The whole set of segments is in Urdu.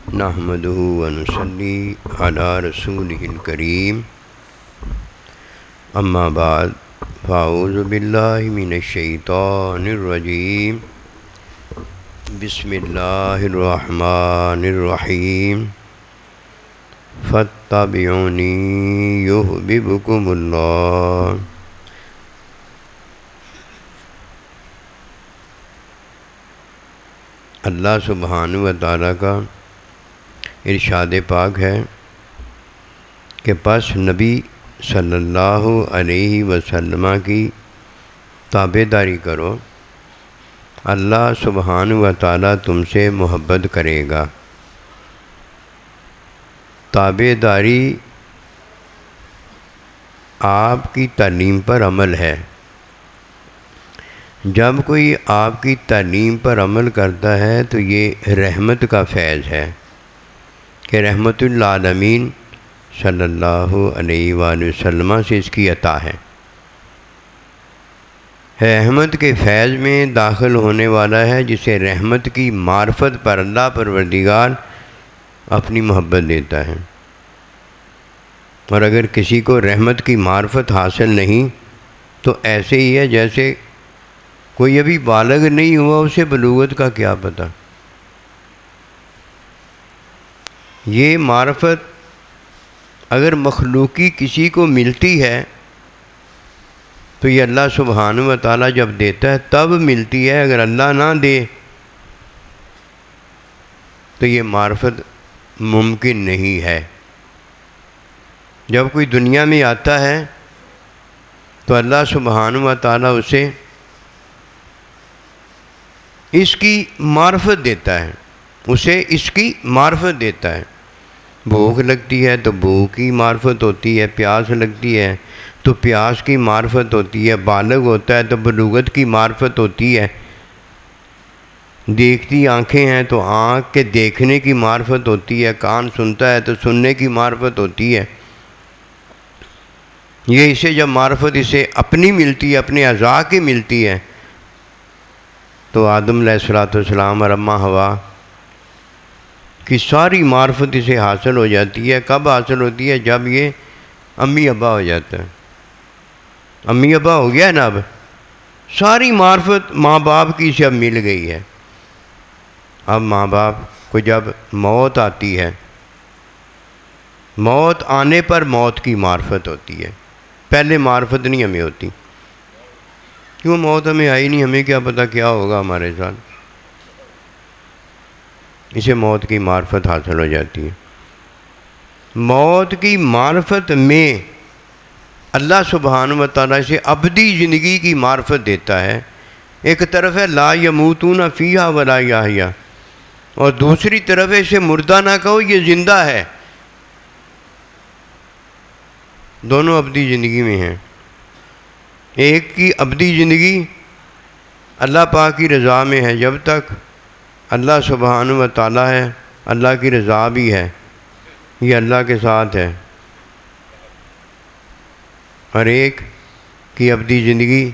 نحمده ونصلي على رسوله الكريم اما بعد فاعوذ بالله من الشيطان الرجيم بسم الله الرحمن الرحيم فاتبعوني يحببكم الله۔ اللہ سبحانہ و تعالیٰ کا ارشاد پاک ہے کہ پس نبی صلی اللہ علیہ وسلم کی تابع داری کرو، اللہ سبحانہ و تعالیٰ تم سے محبت کرے گا۔ تابع داری آپ کی تعلیم پر عمل ہے۔ جب کوئی آپ کی تعلیم پر عمل کرتا ہے تو یہ رحمت کا فیض ہے کہ رحمت للعالمین صلی اللہ علیہ وآلہ وسلم سے اس کی عطا ہے۔ رحمت کے فیض میں داخل ہونے والا ہے جسے رحمت کی معرفت پر اللہ پروردگار اپنی محبت دیتا ہے، اور اگر کسی کو رحمت کی معرفت حاصل نہیں تو ایسے ہی ہے جیسے کوئی ابھی بالغ نہیں ہوا، اسے بلوغت کا کیا پتہ۔ یہ معرفت اگر مخلوقی کسی کو ملتی ہے تو یہ اللہ سبحانہ و تعالیٰ جب دیتا ہے تب ملتی ہے، اگر اللہ نہ دے تو یہ معرفت ممکن نہیں ہے۔ جب کوئی دنیا میں آتا ہے تو اللہ سبحانہ و تعالیٰ اسے اس کی معرفت دیتا ہے، اسے اس کی معرفت دیتا ہے۔ بھوک لگتی ہے تو بھوک کی معرفت ہوتی ہے، پیاس لگتی ہے تو پیاس کی معرفت ہوتی ہے، بالغ ہوتا ہے تو بلوغت کی معرفت ہوتی ہے، دیکھتی آنکھیں ہیں تو آنکھ کے دیکھنے کی معرفت ہوتی ہے، کان سنتا ہے تو سننے کی معرفت ہوتی ہے۔ یہ اسے جب معرفت اسے اپنی ملتی ہے، اپنے اعضاء کی ملتی ہے، تو آدم علیہ السلام اور اماں حوا کی ساری معرفت اسے حاصل ہو جاتی ہے۔ کب حاصل ہوتی ہے؟ جب یہ امی ابا ہو جاتا ہے۔ امی ابا ہو گیا نا، اب ساری معرفت ماں باپ کی اسے اب مل گئی ہے۔ اب ماں باپ کو جب موت آتی ہے، موت آنے پر موت کی معرفت ہوتی ہے، پہلے معرفت نہیں ہمیں ہوتی، کیوں؟ موت ہمیں آئی نہیں، ہمیں کیا پتہ کیا ہوگا ہمارے ساتھ۔ اسے موت کی معرفت حاصل ہو جاتی ہے۔ موت کی معرفت میں اللہ سبحانہ و تعالیٰ سے ابدی زندگی کی معرفت دیتا ہے۔ ایک طرف ہے لا یموتون فیہا ولا یحیا، اور دوسری طرف ہے اسے مردہ نہ کہو، یہ زندہ ہے۔ دونوں ابدی زندگی میں ہیں۔ ایک کی ابدی زندگی اللہ پاک کی رضا میں ہے، جب تک اللہ سبحانہ و تعالیٰ ہے اللہ کی رضا بھی ہے، یہ اللہ کے ساتھ ہے۔ اور ایک کی ابدی زندگی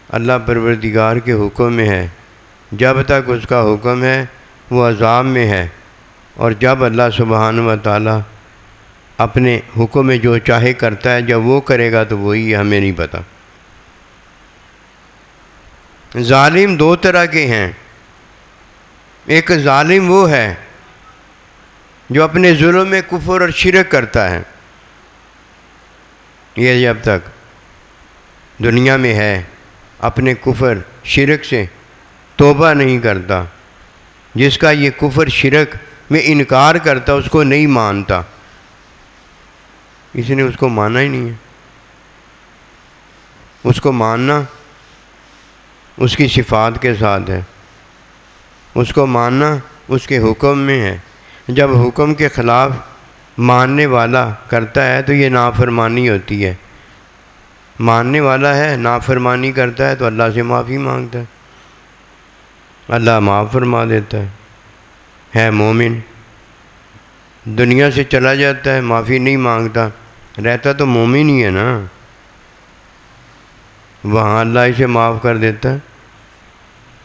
اللہ پروردگار کے حکم میں ہے، جب تک اس کا حکم ہے وہ عذاب میں ہے، اور جب اللہ سبحانہ و تعالیٰ اپنے حکم میں جو چاہے کرتا ہے، جب وہ کرے گا تو وہی ہمیں نہیں پتہ۔ ظالم دو طرح کے ہیں۔ ایک ظالم وہ ہے جو اپنے ظلم میں کفر اور شرک کرتا ہے، یہ جب تک دنیا میں ہے اپنے کفر شرک سے توبہ نہیں کرتا، جس کا یہ کفر شرک میں انکار کرتا، اس کو نہیں مانتا، اس نے اس کو مانا ہی نہیں ہے۔ اس کو ماننا اس کی صفات کے ساتھ ہے، اس کو ماننا اس کے حکم میں ہے۔ جب حکم کے خلاف ماننے والا کرتا ہے تو یہ نافرمانی ہوتی ہے۔ ماننے والا ہے نافرمانی کرتا ہے تو اللہ سے معافی مانگتا ہے، اللہ معاف فرما دیتا ہے مومن۔ دنیا سے چلا جاتا ہے، معافی نہیں مانگتا، رہتا تو مومن ہی ہے نا، وہاں اللہ اسے معاف کر دیتا ہے۔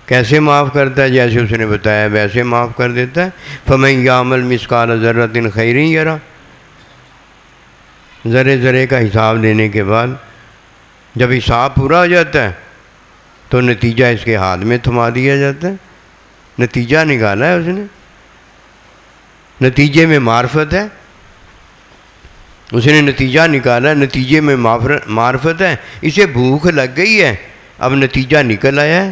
کیسے معاف کرتا ہے؟ جیسے اس نے بتایا ویسے معاف کر دیتا ہے۔ فَمَن يَعْمَلْ مِثْقَالَ ذَرَّةٍ خَيْرٍ يَرَهُ، ذرے ذرے کا حساب لینے کے بعد جب حساب پورا ہو جاتا ہے تو نتیجہ اس کے ہاتھ میں تھما دیا جاتا ہے۔ نتیجہ نکالا ہے اس نے، نتیجے میں معرفت ہے، اس نے نتیجہ نکالا، نتیجے میں معرفت ہے۔ اسے بھوک لگ گئی ہے، اب نتیجہ نکل آیا ہے۔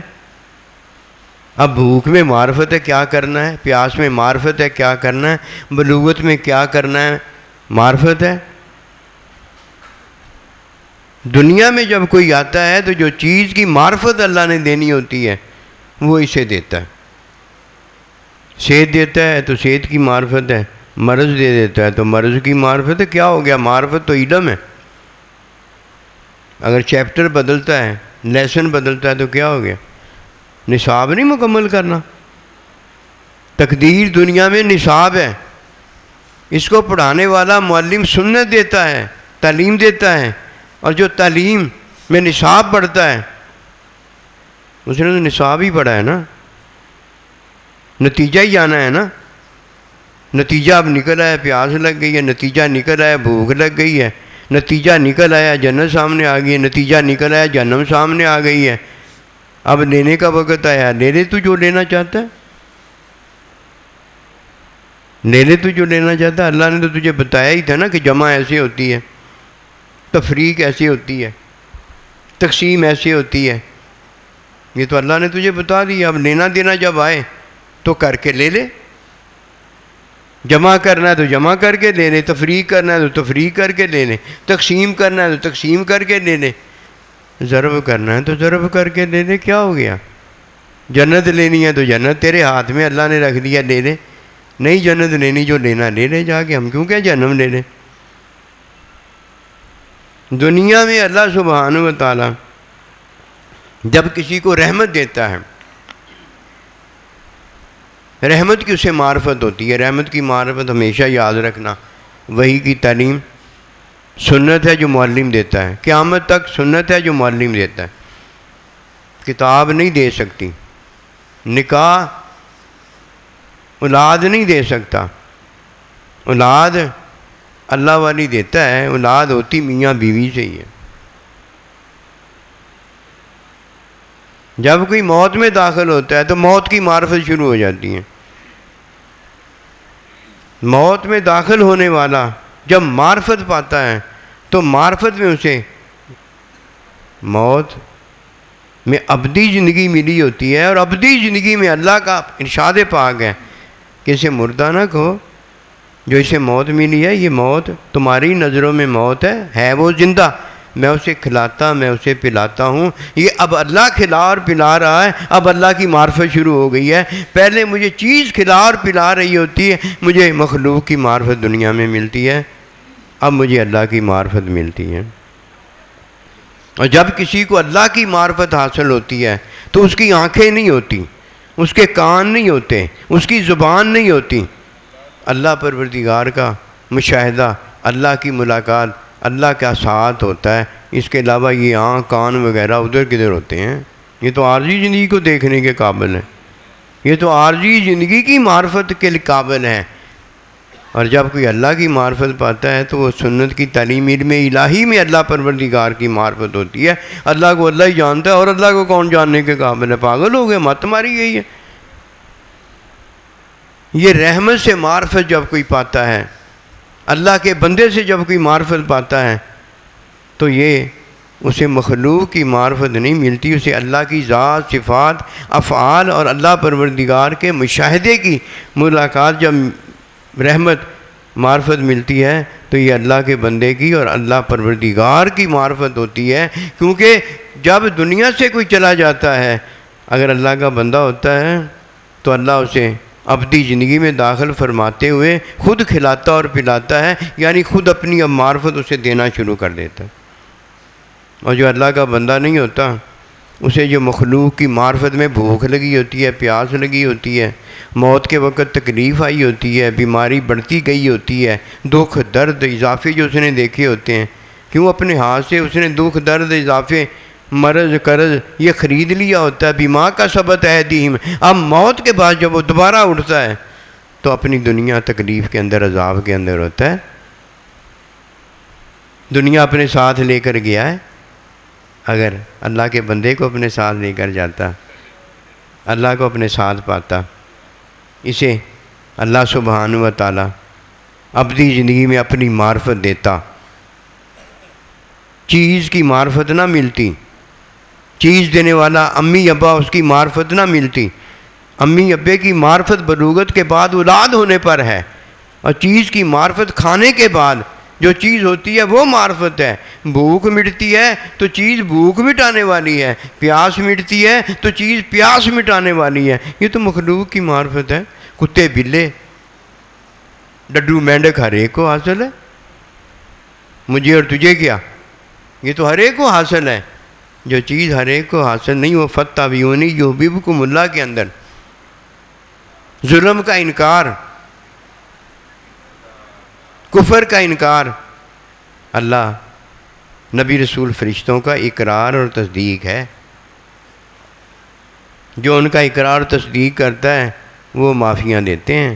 اب بھوک میں معرفت ہے کیا کرنا ہے، پیاس میں معرفت ہے کیا کرنا ہے، بلوغت میں کیا کرنا ہے معرفت ہے۔ دنیا میں جب کوئی آتا ہے تو جو چیز کی معرفت اللہ نے دینی ہوتی ہے وہ اسے دیتا ہے۔ صحت دیتا ہے تو صحت کی معرفت ہے، مرض دے دیتا ہے تو مرض کی معرفت ہے۔ کیا ہو گیا؟ معرفت تو علم ہے۔ اگر چیپٹر بدلتا ہے، لیسن بدلتا ہے تو کیا ہو گیا؟ نصاب نہیں مکمل کرنا۔ تقدیر دنیا میں نصاب ہے، اس کو پڑھانے والا معلم سنت دیتا ہے، تعلیم دیتا ہے، اور جو تعلیم میں نصاب پڑھتا ہے اس نے تو نصاب ہی پڑھا ہے نا، نتیجہ ہی آنا ہے نا۔ نتیجہ اب نکل آیا پیاس لگ گئی ہے، نتیجہ نکل آیا بھوک لگ گئی ہے، نتیجہ نکل آیا جنت سامنے آ گئی ہے، نتیجہ نکل آیا جہنم سامنے آ گئی ہے۔ اب لینے کا وقت آیا، لے لے تو جو لینا چاہتا ہے، لے لے تو جو لینا چاہتا ہے۔ اللہ نے تو تجھے بتایا ہی تھا نا کہ جمع ایسے ہوتی ہے، تفریق ایسی ہوتی ہے، تقسیم ایسی ہوتی ہے۔ یہ تو اللہ نے تجھے بتا دیا۔ اب لینا دینا جب آئے تو کر کے لے لے، جمع کرنا ہے تو جمع کر کے لے لے، تفریق کرنا ہے تو تفریق کر کے لے لے، تقسیم کرنا ہے تو تقسیم کر کے لے لے، ضرب کرنا ہے تو ضرب کر کے لے لے۔ کیا ہو گیا؟ جنت لینی ہے تو جنت تیرے ہاتھ میں اللہ نے رکھ دیا، لے لے۔ نہیں جنت لینی، جو لینا لے لے جا کے، ہم کیوں کہ جہنم لے لے۔ دنیا میں اللہ سبحانہ و تعالیٰ جب کسی کو رحمت دیتا ہے، رحمت کی اسے معرفت ہوتی ہے۔ رحمت کی معرفت ہمیشہ یاد رکھنا، وحی کی تعلیم سنت ہے جو معلم دیتا ہے، قیامت تک سنت ہے جو معلم دیتا ہے۔ کتاب نہیں دے سکتی، نکاح اولاد نہیں دے سکتا، اولاد اللہ والی دیتا ہے، اولاد ہوتی میاں بیوی سے ہی ہے۔ جب کوئی موت میں داخل ہوتا ہے تو موت کی معرفت شروع ہو جاتی ہے۔ موت میں داخل ہونے والا جب معرفت پاتا ہے تو معرفت میں اسے موت میں ابدی زندگی ملی ہوتی ہے، اور ابدی زندگی میں اللہ کا ارشاد پاک ہے کہ اسے مردہ نہ کہو، جو اسے موت ملی ہے یہ موت تمہاری نظروں میں موت ہے وہ زندہ، میں اسے کھلاتا میں اسے پلاتا ہوں۔ یہ اب اللہ کھلا اور پلا رہا ہے، اب اللہ کی معرفت شروع ہو گئی ہے۔ پہلے مجھے چیز کھلا اور پلا رہی ہوتی ہے، مجھے مخلوق کی معرفت دنیا میں ملتی ہے، اب مجھے اللہ کی معرفت ملتی ہے۔ اور جب کسی کو اللہ کی معرفت حاصل ہوتی ہے تو اس کی آنکھیں نہیں ہوتی، اس کے کان نہیں ہوتے، اس کی زبان نہیں ہوتی، اللہ پروردگار کا مشاہدہ، اللہ کی ملاقات، اللہ کا ساتھ ہوتا ہے۔ اس کے علاوہ یہ آنکھ کان وغیرہ ادھر کدھر ہوتے ہیں؟ یہ تو عارضی زندگی کو دیکھنے کے قابل ہے، یہ تو عارضی زندگی کی معرفت کے قابل ہے۔ اور جب کوئی اللہ کی معرفت پاتا ہے تو وہ سنت کی تعلیم علم الہی میں اللہ پروردگار کی معرفت ہوتی ہے۔ اللہ کو اللہ ہی جانتا ہے، اور اللہ کو کون جاننے کے قابل ہے؟ پاگل ہو گئے، مت تمہاری یہی ہے۔ یہ رحمت سے معرفت جب کوئی پاتا ہے، اللہ کے بندے سے جب کوئی معرفت پاتا ہے تو یہ اسے مخلوق کی معرفت نہیں ملتی، اسے اللہ کی ذات، صفات، افعال اور اللہ پروردگار کے مشاہدے کی ملاقات جب رحمت معرفت ملتی ہے تو یہ اللہ کے بندے کی اور اللہ پروردگار کی معرفت ہوتی ہے۔ کیونکہ جب دنیا سے کوئی چلا جاتا ہے، اگر اللہ کا بندہ ہوتا ہے تو اللہ اسے ابدی زندگی میں داخل فرماتے ہوئے خود کھلاتا اور پلاتا ہے، یعنی خود اپنی اب معرفت اسے دینا شروع کر دیتا ہے۔ اور جو اللہ کا بندہ نہیں ہوتا، اسے جو مخلوق کی معرفت میں بھوک لگی ہوتی ہے، پیاس لگی ہوتی ہے، موت کے وقت تکلیف آئی ہوتی ہے، بیماری بڑھتی گئی ہوتی ہے، دکھ درد اضافے جو اس نے دیکھے ہوتے ہیں، کیوں اپنے ہاتھ سے اس نے دکھ درد اضافے مرض قرض یہ خرید لیا ہوتا ہے، بیما کا سبت ایدیہم۔ اب موت کے بعد جب وہ دوبارہ اٹھتا ہے تو اپنی دنیا تکلیف کے اندر، عذاب کے اندر ہوتا ہے۔ دنیا اپنے ساتھ لے کر گیا ہے، اگر اللہ کے بندے کو اپنے ساتھ لے کر جاتا، اللہ کو اپنے ساتھ پاتا، اسے اللہ سبحانہ و تعالیٰ ابدی زندگی میں اپنی معرفت دیتا۔ چیز کی معرفت نہ ملتی، چیز دینے والا امی ابا، اس کی معرفت نہ ملتی۔ امی ابے کی معرفت بلوغت کے بعد اولاد ہونے پر ہے، اور چیز کی معرفت کھانے کے بعد جو چیز ہوتی ہے وہ معرفت ہے۔ بھوک مٹتی ہے تو چیز بھوک مٹانے والی ہے، پیاس مٹتی ہے تو چیز پیاس مٹانے والی ہے۔ یہ تو مخلوق کی معرفت ہے۔ کتے بلے ڈڈو مینڈک ہر ایک کو حاصل ہے، مجھے اور تجھے کیا، یہ تو ہر ایک کو حاصل ہے۔ جو چیز ہر ایک کو حاصل نہیں، وہ فَاتَّبِعُونِی یُحْبِبْکُمُ اللہ کے اندر ظلم کا انکار، کفر کا انکار، اللہ نبی رسول فرشتوں کا اقرار اور تصدیق ہے۔ جو ان کا اقرار اور تصدیق کرتا ہے وہ معافیاں دیتے ہیں،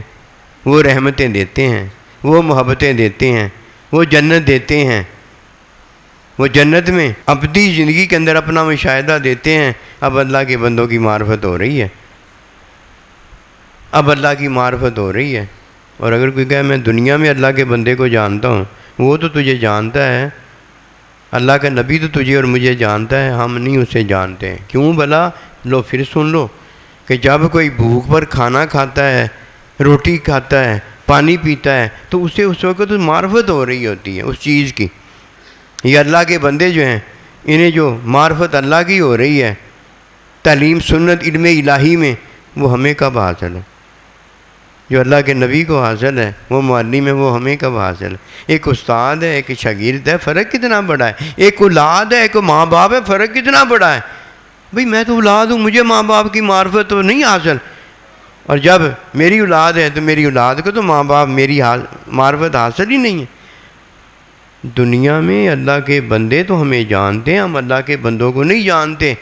وہ رحمتیں دیتے ہیں، وہ محبتیں دیتے ہیں، وہ جنت دیتے ہیں، وہ جنت میں ابدی زندگی کے اندر اپنا مشاہدہ دیتے ہیں۔ اب اللہ کے بندوں کی معرفت ہو رہی ہے، اب اللہ کی معرفت ہو رہی ہے۔ اور اگر کوئی کہے میں دنیا میں اللہ کے بندے کو جانتا ہوں، وہ تو تجھے جانتا ہے، اللہ کا نبی تو تجھے اور مجھے جانتا ہے، ہم نہیں اسے جانتے ہیں۔ کیوں بھلا؟ لو پھر سن لو کہ جب کوئی بھوک پر کھانا کھاتا ہے، روٹی کھاتا ہے، پانی پیتا ہے، تو اسے اس وقت معرفت ہو رہی ہوتی ہے اس چیز کی۔ یہ اللہ کے بندے جو ہیں، انہیں جو معرفت اللہ کی ہو رہی ہے تعلیم سنت علم الہی میں، وہ ہمیں کب حاصل ہے؟ جو اللہ کے نبی کو حاصل ہے، وہ معلم ہے، وہ ہمیں کب حاصل ہے؟ ایک استاد ہے، ایک شاگرد ہے، فرق کتنا بڑا ہے۔ ایک اولاد ہے، ایک ماں باپ ہے، فرق کتنا بڑا ہے۔ بھئی میں تو اولاد ہوں، مجھے ماں باپ کی معرفت تو نہیں حاصل، اور جب میری اولاد ہے تو میری اولاد کو تو ماں باپ میری معرفت حاصل ہی نہیں ہے۔ دنیا میں اللہ کے بندے تو ہمیں جانتے ہیں، ہم اللہ کے بندوں کو نہیں جانتے۔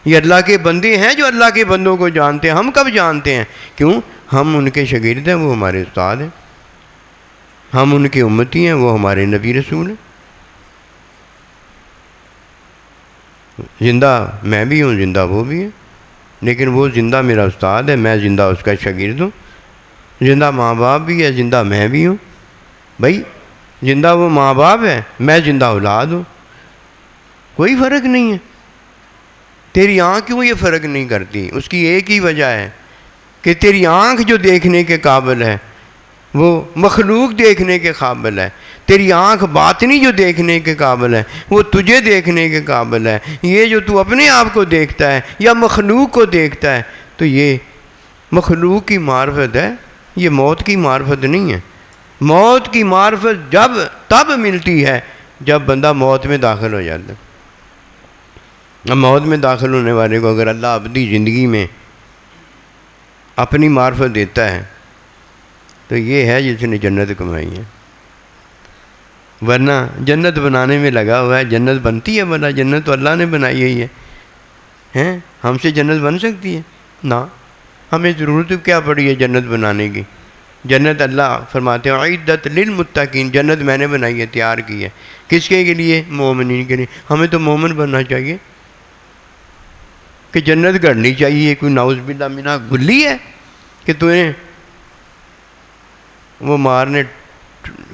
یہ اللہ کے بندے ہیں جو اللہ کے بندوں کو جانتے ہیں، ہم کب جانتے ہیں؟ کیوں؟ ہم ان کے شاگرد ہیں، وہ ہمارے استاد ہیں، ہم ان کے امتی ہیں، وہ ہمارے نبی رسول ہیں۔ زندہ میں بھی ہوں، زندہ وہ بھی ہے، لیکن وہ زندہ میرا استاد ہے، میں زندہ اس کا شاگرد ہوں۔ زندہ ماں باپ بھی ہے، زندہ میں بھی ہوں۔ بھائی زندہ وہ ماں باپ ہے، میں زندہ اولاد ہوں، کوئی فرق نہیں ہے۔ تیری آنکھ کیوں یہ فرق نہیں کرتی؟ اس کی ایک ہی وجہ ہے کہ تیری آنکھ جو دیکھنے کے قابل ہے وہ مخلوق دیکھنے کے قابل ہے، تیری آنکھ باطنی جو دیکھنے کے قابل ہے وہ تجھے دیکھنے کے قابل ہے۔ یہ جو تو اپنے آپ کو دیکھتا ہے یا مخلوق کو دیکھتا ہے، تو یہ مخلوق کی معرفت ہے، یہ موت کی معرفت نہیں ہے۔ موت کی معرفت تب ملتی ہے جب بندہ موت میں داخل ہو جاتا ہے۔ اب موت میں داخل ہونے والے کو اگر اللہ ابدی زندگی میں اپنی معرفت دیتا ہے تو یہ ہے جس نے جنت کمائی ہے، ورنہ جنت بنانے میں لگا ہوا ہے۔ جنت بنتی ہے بنا؟ جنت تو اللہ نے بنائی ہوئی ہے، ہم سے جنت بن سکتی ہے؟ نہ، ہمیں ضرورت کیا پڑی ہے جنت بنانے کی؟ جنت اللہ فرماتے ہیں اعدت للمتقین، جنت میں نے بنائی ہے، تیار کی ہے۔ کس کے لیے؟ مومنین کے لیے۔ ہمیں تو مومن بننا چاہیے کہ جنت گڑنی چاہیے۔ کوئی نعوذ باللہ منہ گلی ہے کہ تمہیں وہ مارنے،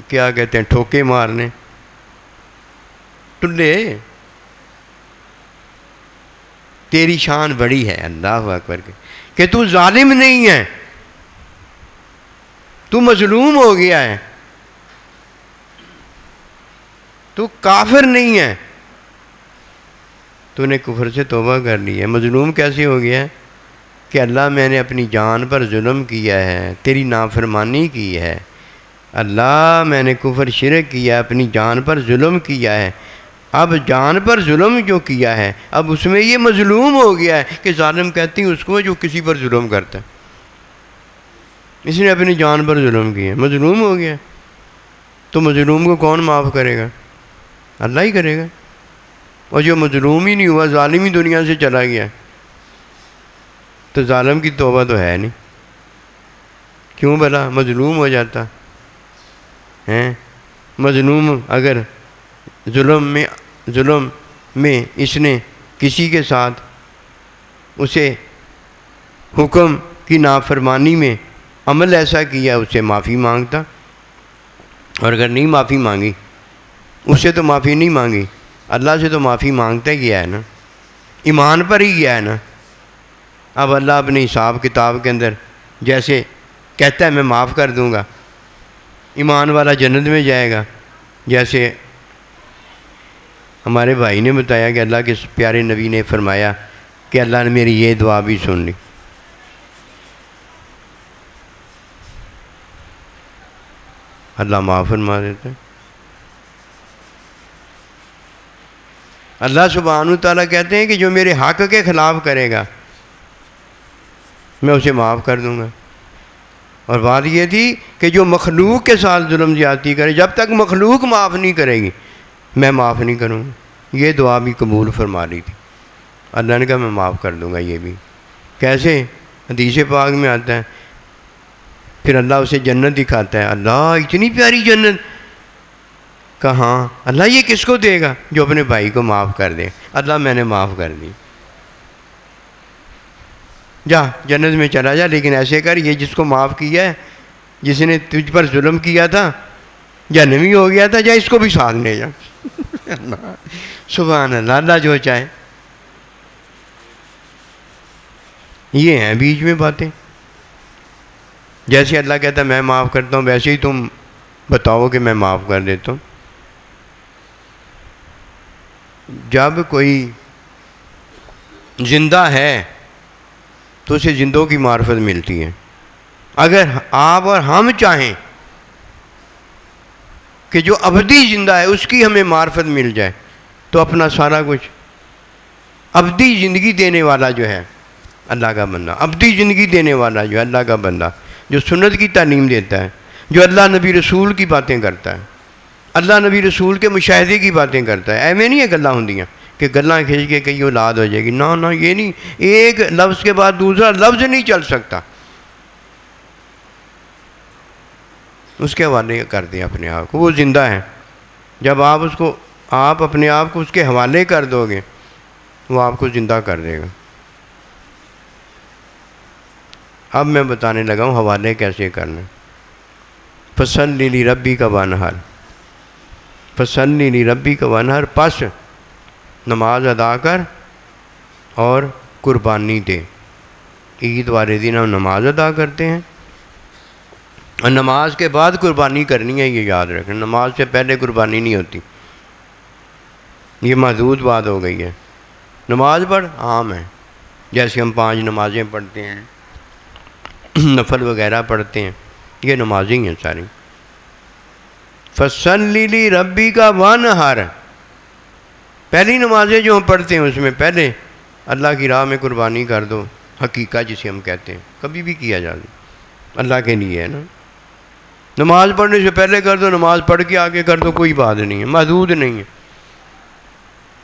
کیا کہتے ہیں، ٹھوکے مارنے، ٹلے۔ تیری شان بڑی ہے اللہ اکبر کہ تو ظالم نہیں ہے، تو مظلوم ہو گیا ہے، تو کافر نہیں ہے، تو نے کفر سے توبہ کر لی ہے۔ مظلوم کیسے ہو گیا ہے کہ اللہ میں نے اپنی جان پر ظلم کیا ہے، تیری نافرمانی کی ہے، اللہ میں نے کفر شرک کیا، اپنی جان پر ظلم کیا ہے۔ اب جان پر ظلم جو کیا ہے، اب اس میں یہ مظلوم ہو گیا ہے کہ ظالم کہتی ہیں اس کو جو کسی پر ظلم کرتا ہے، اس نے اپنی جان پر ظلم کیا، مظلوم ہو گیا۔ تو مظلوم کو کون معاف کرے گا؟ اللہ ہی کرے گا۔ اور جو مظلوم ہی نہیں ہوا، ظالم ہی دنیا سے چلا گیا، تو ظالم کی توبہ تو ہے نہیں، کیوں بھلا مظلوم ہو جاتا ہیں؟ مظلوم اگر ظلم میں اس نے کسی کے ساتھ اسے حکم کی نافرمانی میں عمل ایسا کیا، اس سے معافی مانگتا، اور اگر نہیں معافی مانگی، اس سے تو معافی نہیں مانگی، اللہ سے تو معافی مانگتا ہی گیا ہے نا، ایمان پر ہی گیا ہے نا۔ اب اللہ اپنے حساب کتاب کے اندر جیسے کہتا ہے میں معاف کر دوں گا، ایمان والا جنت میں جائے گا، جیسے ہمارے بھائی نے بتایا کہ اللہ کے پیارے نبی نے فرمایا کہ اللہ نے میری یہ دعا بھی سن لی۔ اللہ معاف فرما دیتا ہے۔ اللہ سبحانہ و تعالیٰ کہتے ہیں کہ جو میرے حق کے خلاف کرے گا میں اسے معاف کر دوں گا۔ اور بات یہ تھی کہ جو مخلوق کے ساتھ ظلم زیادتی کرے، جب تک مخلوق معاف نہیں کرے گی میں معاف نہیں کروں گا۔ یہ دعا بھی قبول فرما لی تھی، اللہ نے کہا میں معاف کر دوں گا یہ بھی۔ کیسے؟ حدیث پاک میں آتا ہے، پھر اللہ اسے جنت دکھاتا ہے، اللہ اتنی پیاری جنت، کہاں اللہ یہ کس کو دے گا؟ جو اپنے بھائی کو معاف کر دے۔ اللہ میں نے معاف کر دی، جا جنت میں چلا جا، لیکن ایسے کر یہ جس کو معاف کیا ہے، جس نے تجھ پر ظلم کیا تھا، جہنمی ہو گیا تھا، جا اس کو بھی ساتھ لے جا۔ سبحان اللہ، اللہ جو چاہے۔ یہ ہیں بیچ میں باتیں، جیسے اللہ کہتا ہے میں معاف کرتا ہوں، ویسے ہی تم بتاؤ کہ میں معاف کر دیتا ہوں۔ جب کوئی زندہ ہے تو اسے زندوں کی معرفت ملتی ہے۔ اگر آپ اور ہم چاہیں کہ جو ابدی زندہ ہے اس کی ہمیں معرفت مل جائے تو اپنا سارا کچھ، ابدی زندگی دینے والا جو ہے اللہ کا بندہ، ابدی زندگی دینے والا جو ہے اللہ کا بندہ، جو سنت کی تعلیم دیتا ہے، جو اللہ نبی رسول کی باتیں کرتا ہے، اللہ نبی رسول کے مشاہدے کی باتیں کرتا ہے۔ ایویں نہیں ہے گلاں ہوندیاں کہ گلاں کھینچ کے کئی اولاد ہو جائے گی، نہ یہ نہیں، ایک لفظ کے بعد دوسرا لفظ نہیں چل سکتا، اس کے حوالے کر دیں اپنے آپ کو، وہ زندہ ہے۔ جب آپ اپنے آپ کو اس کے حوالے کر دو گے وہ آپ کو زندہ کر دے گا۔ اب میں بتانے لگا ہوں حوالے کیسے کرنا۔ فصلی لربک وانحر، فصلی لربک وانحر، پس نماز ادا کر اور قربانی دے۔ عید والے دن ہم نماز ادا کرتے ہیں اور نماز کے بعد قربانی کرنی ہے، یہ یاد رکھیں، نماز سے پہلے قربانی نہیں ہوتی، یہ محدود بات ہو گئی ہے۔ نماز پڑھ عام ہے، جیسے ہم 5 نمازیں پڑھتے ہیں، نفل وغیرہ پڑھتے ہیں، یہ نمازیں ہیں ساری۔ فصلی لربک وانحر، پہلی نمازیں جو ہم پڑھتے ہیں اس میں پہلے اللہ کی راہ میں قربانی کر دو، حقیقہ جسے ہم کہتے ہیں، کبھی بھی کیا جاتا اللہ کے لیے ہے نا۔ نماز پڑھنے سے پہلے کر دو، نماز پڑھ کے آگے کر دو، کوئی بات نہیں ہے، محدود نہیں ہے۔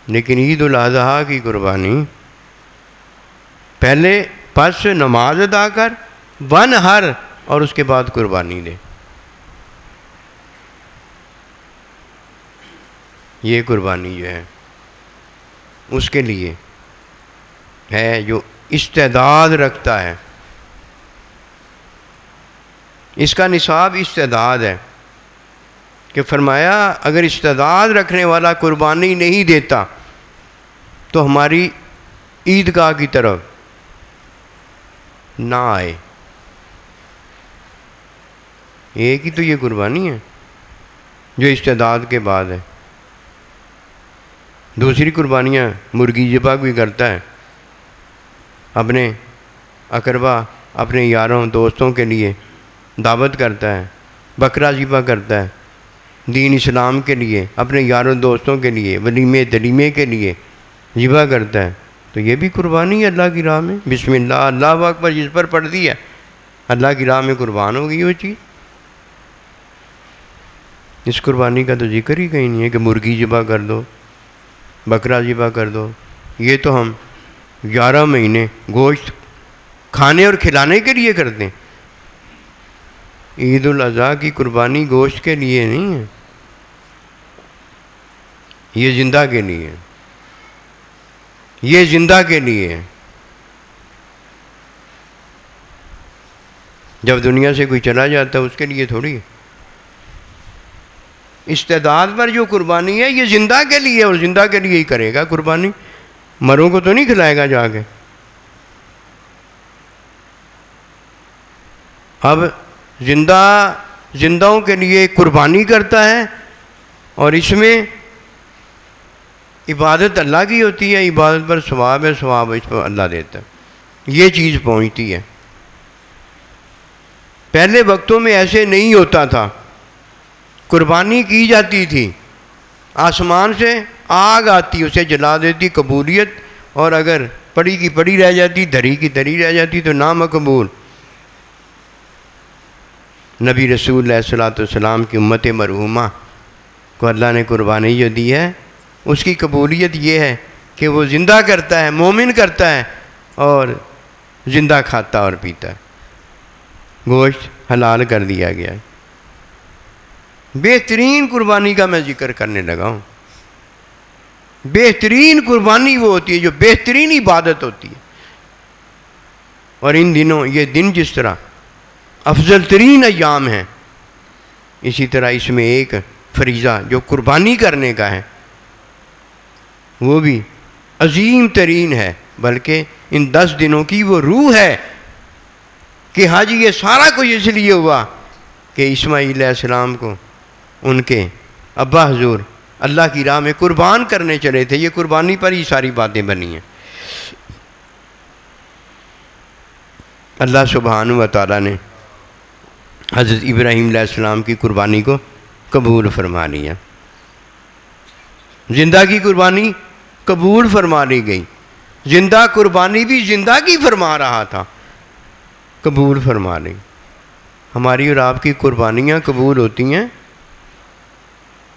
لیکن عید الاضحیٰ کی قربانی پہلے پس نماز ادا کر، وانحر، اور اس کے بعد قربانی دے۔ یہ قربانی جو ہے اس کے لیے ہے جو استعداد رکھتا ہے، اس کا نصاب استعداد ہے، کہ فرمایا اگر استعداد رکھنے والا قربانی نہیں دیتا تو ہماری عیدگاہ کی طرف نہ آئے۔ ایک ہی تو یہ قربانی ہے جو استعداد کے بعد ہے۔ دوسری قربانیاں مرغی ذبح بھی کرتا ہے، اپنے اقربا، اپنے یاروں دوستوں کے لیے دعوت کرتا ہے، بکرا ذبح کرتا ہے دین اسلام کے لیے، اپنے یاروں دوستوں کے لیے، ولیمے دلیمے کے لیے ذبح کرتا ہے، تو یہ بھی قربانی ہے اللہ کی راہ میں۔ بسم اللہ، اللہ اکبر جس پر پڑھ دی ہے اللہ کی راہ میں قربان ہو گئی وہ چیز۔ اس قربانی کا تو ذکر ہی کہیں نہیں ہے کہ مرغی ذبح کر دو، بکرا ذبح کر دو. یہ تو ہم 11 مہینے گوشت کھانے اور کھلانے کے لیے کرتے ہیں. عید الاضحیٰ کی قربانی گوشت کے لیے نہیں ہے، یہ زندہ کے لیے ہے، یہ زندہ کے لیے ہے. جب دنیا سے کوئی چلا جاتا ہے اس کے لیے تھوڑی ہے. استعداد پر جو قربانی ہے یہ زندہ کے لیے، اور زندہ کے لیے ہی کرے گا قربانی. مروں کو تو نہیں کھلائے گا جا کے. اب زندہوں کے لیے قربانی کرتا ہے، اور اس میں عبادت اللہ کی ہوتی ہے. عبادت پر ثواب ہے، ثواب اس پر اللہ دیتا ہے. یہ چیز پہنچتی ہے. پہلے وقتوں میں ایسے نہیں ہوتا تھا. قربانی کی جاتی تھی، آسمان سے آگ آتی، اسے جلا دیتی قبولیت، اور اگر پڑی کی پڑی رہ جاتی، دھری کی دھری رہ جاتی تو نامقبول. نبی رسول علیہ الصلوۃ والسلام کی امت مرحومہ کو اللہ نے قربانی جو دی ہے اس کی قبولیت یہ ہے کہ وہ زندہ کرتا ہے، مومن کرتا ہے، اور زندہ کھاتا اور پیتا ہے. گوشت حلال کر دیا گیا ہے. بہترین قربانی کا میں ذکر کرنے لگا ہوں. بہترین قربانی وہ ہوتی ہے جو بہترین عبادت ہوتی ہے. اور ان دنوں یہ دن جس طرح افضل ترین ایام ہیں، اسی طرح اس میں ایک فریضہ جو قربانی کرنے کا ہے وہ بھی عظیم ترین ہے. بلکہ ان 10 دنوں کی وہ روح ہے کہ حج یہ سارا کچھ اس لیے ہوا کہ اسماعیل علیہ السلام کو ان کے ابا حضور اللہ کی راہ میں قربان کرنے چلے تھے. یہ قربانی پر ہی ساری باتیں بنی ہیں. اللہ سبحانہ و تعالیٰ نے حضرت ابراہیم علیہ السلام کی قربانی کو قبول فرما لیا. زندہ کی قربانی قبول فرما لی گئی. زندہ قربانی بھی زندہ کی فرما رہا تھا، قبول فرما لی. ہماری اور آپ کی قربانیاں قبول ہوتی ہیں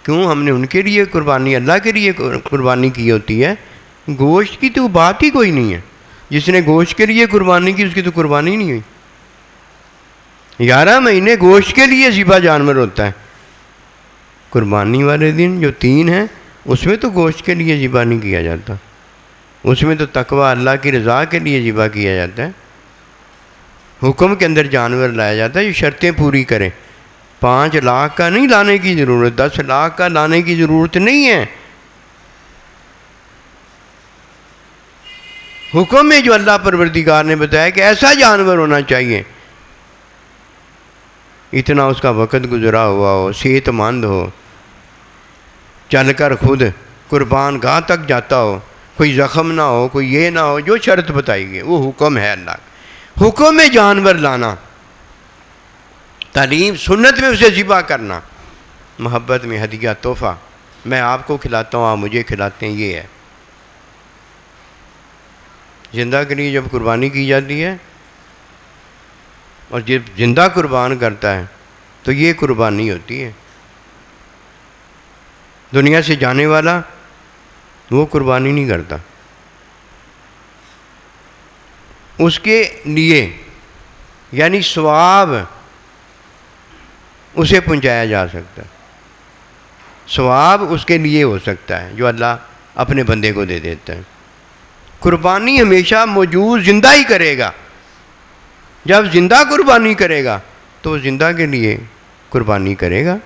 کیوں؟ ہم نے ان کے لیے قربانی، اللہ کے لیے قربانی کی ہوتی ہے. گوشت کی تو بات ہی کوئی نہیں ہے. جس نے گوشت کے لیے قربانی کی اس کی تو قربانی نہیں ہوئی. 11 مہینے گوشت کے لیے ذبح جانور ہوتا ہے. قربانی والے دن جو 3 ہیں اس میں تو گوشت کے لیے ذبح نہیں کیا جاتا. اس میں تو تقویٰ اللہ کی رضا کے لیے ذبح کیا جاتا ہے. حکم کے اندر جانور لایا جاتا ہے جو شرطیں پوری کریں. 5 لاکھ کا نہیں لانے کی ضرورت، 10 لاکھ کا لانے کی ضرورت نہیں ہے. حکم میں جو اللہ پروردگار نے بتایا کہ ایسا جانور ہونا چاہیے، اتنا اس کا وقت گزرا ہوا ہو، صحت مند ہو، چل کر خود قربان گاہ تک جاتا ہو، کوئی زخم نہ ہو، کوئی یہ نہ ہو، جو شرط بتائی گئی وہ حکم ہے اللہ کا. حکم میں جانور لانا، تعلیم سنت میں اسے ذبح کرنا، محبت میں ہدیہ تحفہ، میں آپ کو کھلاتا ہوں آپ مجھے کھلاتے ہیں، یہ ہے. زندہ کے لیے جب قربانی کی جاتی ہے اور جب زندہ قربان کرتا ہے تو یہ قربانی ہوتی ہے. دنیا سے جانے والا وہ قربانی نہیں کرتا. اس کے لیے یعنی ثواب اسے پہنچایا جا سکتا ہے. ثواب اس کے لیے ہو سکتا ہے جو اللہ اپنے بندے کو دے دیتا ہے. قربانی ہمیشہ موجود زندہ ہی کرے گا. جب زندہ قربانی کرے گا تو وہ زندہ کے لیے قربانی کرے گا.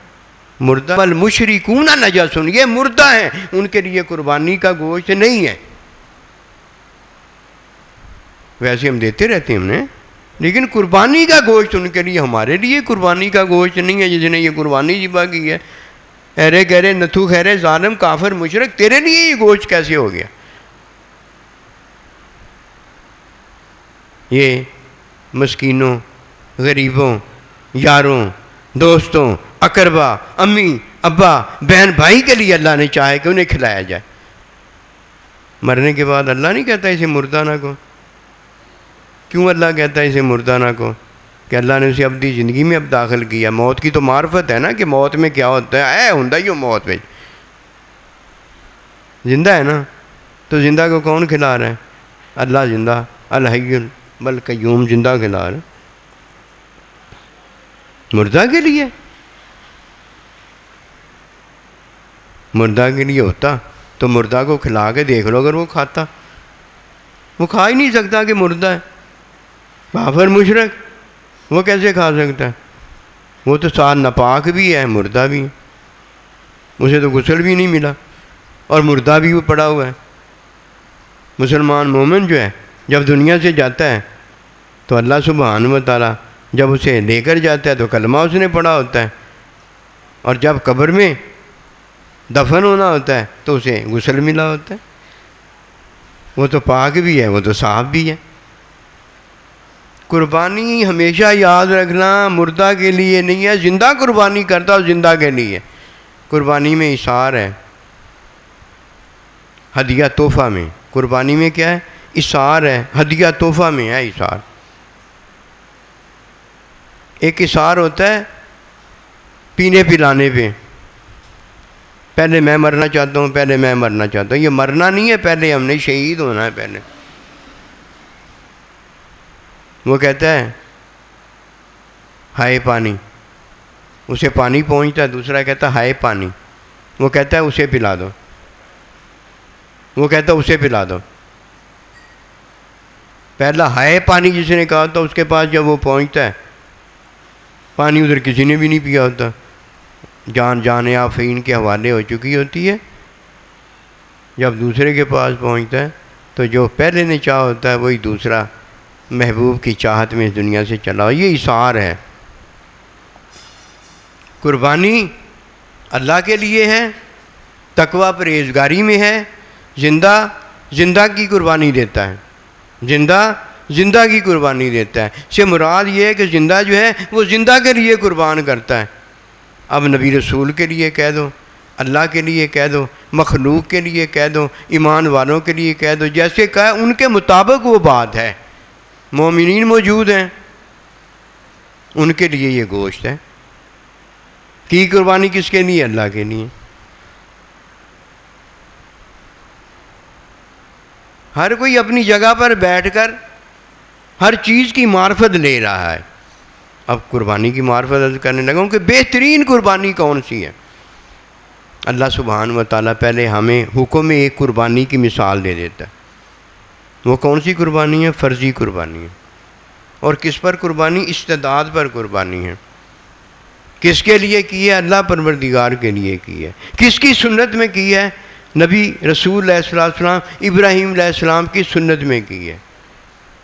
مردہ والمشرکون نجس، یہ مردہ ہیں، ان کے لیے قربانی کا گوشت نہیں ہے. ویسے ہم دیتے رہتے ہیں انہیں، لیکن قربانی کا گوشت ان کے لیے، ہمارے لیے قربانی کا گوشت نہیں ہے. جس نے یہ قربانی ذبح کی ہے، ارے گہرے نتھو خیرے ظالم کافر مشرک، تیرے لیے یہ گوشت کیسے ہو گیا؟ یہ مسکینوں، غریبوں، یاروں، دوستوں، اقربا، امی ابا بہن بھائی کے لیے اللہ نے چاہا کہ انہیں کھلایا جائے. مرنے کے بعد اللہ نہیں کہتا اسے مردہ نہ کو. کیوں اللہ کہتا ہے اسے مردہ نہ کو؟ کہ اللہ نے اسے ابدی زندگی میں اب داخل کیا. موت کی تو معرفت ہے نا کہ موت میں کیا ہوتا ہے، ہوندا ہی موت میں. زندہ ہے نا، تو زندہ کو کون کھلا رہا ہے؟ اللہ زندہ، الحی القیوم زندہ کھلا رہا ہے۔ مردہ کے لیے، مردہ کے لیے ہوتا تو مردہ کو کھلا کے دیکھ لو، اگر وہ کھاتا، وہ کھا ہی نہیں سکتا کہ مردہ ہے، کافر مشرک، وہ کیسے کھا سکتا ہے؟ وہ تو ساتھ ناپاک بھی ہے، مردہ بھی ہے، اسے تو غسل بھی نہیں ملا اور مردہ بھی وہ پڑا ہوا ہے۔ مسلمان مومن جو ہے جب دنیا سے جاتا ہے تو اللہ سبحانہ و تعالیٰ جب اسے لے کر جاتا ہے تو کلمہ اس نے پڑھا ہوتا ہے، اور جب قبر میں دفن ہونا ہوتا ہے تو اسے غسل ملا ہوتا ہے۔ وہ تو پاک بھی ہے، وہ تو صاف بھی ہے۔ قربانی ہمیشہ یاد رکھنا مردہ کے لیے نہیں ہے، زندہ قربانی کرتا اور زندہ کے لیے۔ قربانی میں اثار ہے، ہدیہ تحفہ میں، قربانی میں کیا ہے؟ اثار ہے، ہدیہ تحفہ میں ہے اثار۔ ایک اثار ہوتا ہے پینے پلانے پہ، پہلے میں مرنا چاہتا ہوں، پہلے میں مرنا چاہتا ہوں، یہ مرنا نہیں ہے، پہلے ہم نے شہید ہونا ہے پہلے۔ وہ کہتا ہے ہائے پانی، اسے پانی پہنچتا ہے، دوسرا کہتا ہے ہائے پانی، وہ کہتا ہے اسے پلا دو، وہ کہتا ہے اسے پلا دو۔ پہلا ہائے پانی جس نے کہا تھا، اس کے پاس جب وہ پہنچتا ہے، پانی ادھر کسی نے بھی نہیں پیا ہوتا، جان آفرین کے حوالے ہو چکی ہوتی ہے۔ جب دوسرے کے پاس پہنچتا ہے تو جو پہلے نے چاہا ہوتا ہے وہی دوسرا محبوب کی چاہت میں اس دنیا سے چلا۔ یہ اثار ہے۔ قربانی اللہ کے لیے ہے، تقویٰ پرہیزگاری میں ہے، زندہ کی قربانی دیتا ہے، زندہ کی قربانی دیتا ہے۔ سے مراد یہ ہے کہ زندہ جو ہے وہ زندہ کے لیے قربان کرتا ہے۔ اب نبی رسول کے لیے کہہ دو، اللہ کے لیے کہہ دو، مخلوق کے لیے کہہ دو، ایمان والوں کے لیے کہہ دو، جیسے کہا ان کے مطابق وہ بات ہے۔ مومنین موجود ہیں، ان کے لیے یہ گوشت ہے۔ کی قربانی کس کے لیے؟ اللہ کے لیے۔ ہر کوئی اپنی جگہ پر بیٹھ کر ہر چیز کی معرفت لے رہا ہے۔ اب قربانی کی معرفت کرنے لگا ہوں کہ بہترین قربانی کون سی ہے۔ اللہ سبحانہ و تعالیٰ پہلے ہمیں حکم میں ایک قربانی کی مثال دے دیتا ہے۔ وہ کون سی قربانی ہے؟ فرضی قربانی ہے۔ اور کس پر قربانی؟ استعداد پر قربانی ہے۔ کس کے لیے کی ہے؟ اللہ پروردگار کے لیے کی ہے۔ کس کی سنت میں کی ہے؟ نبی رسول علیہ السلام ابراہیم علیہ السلام کی سنت میں کی ہے۔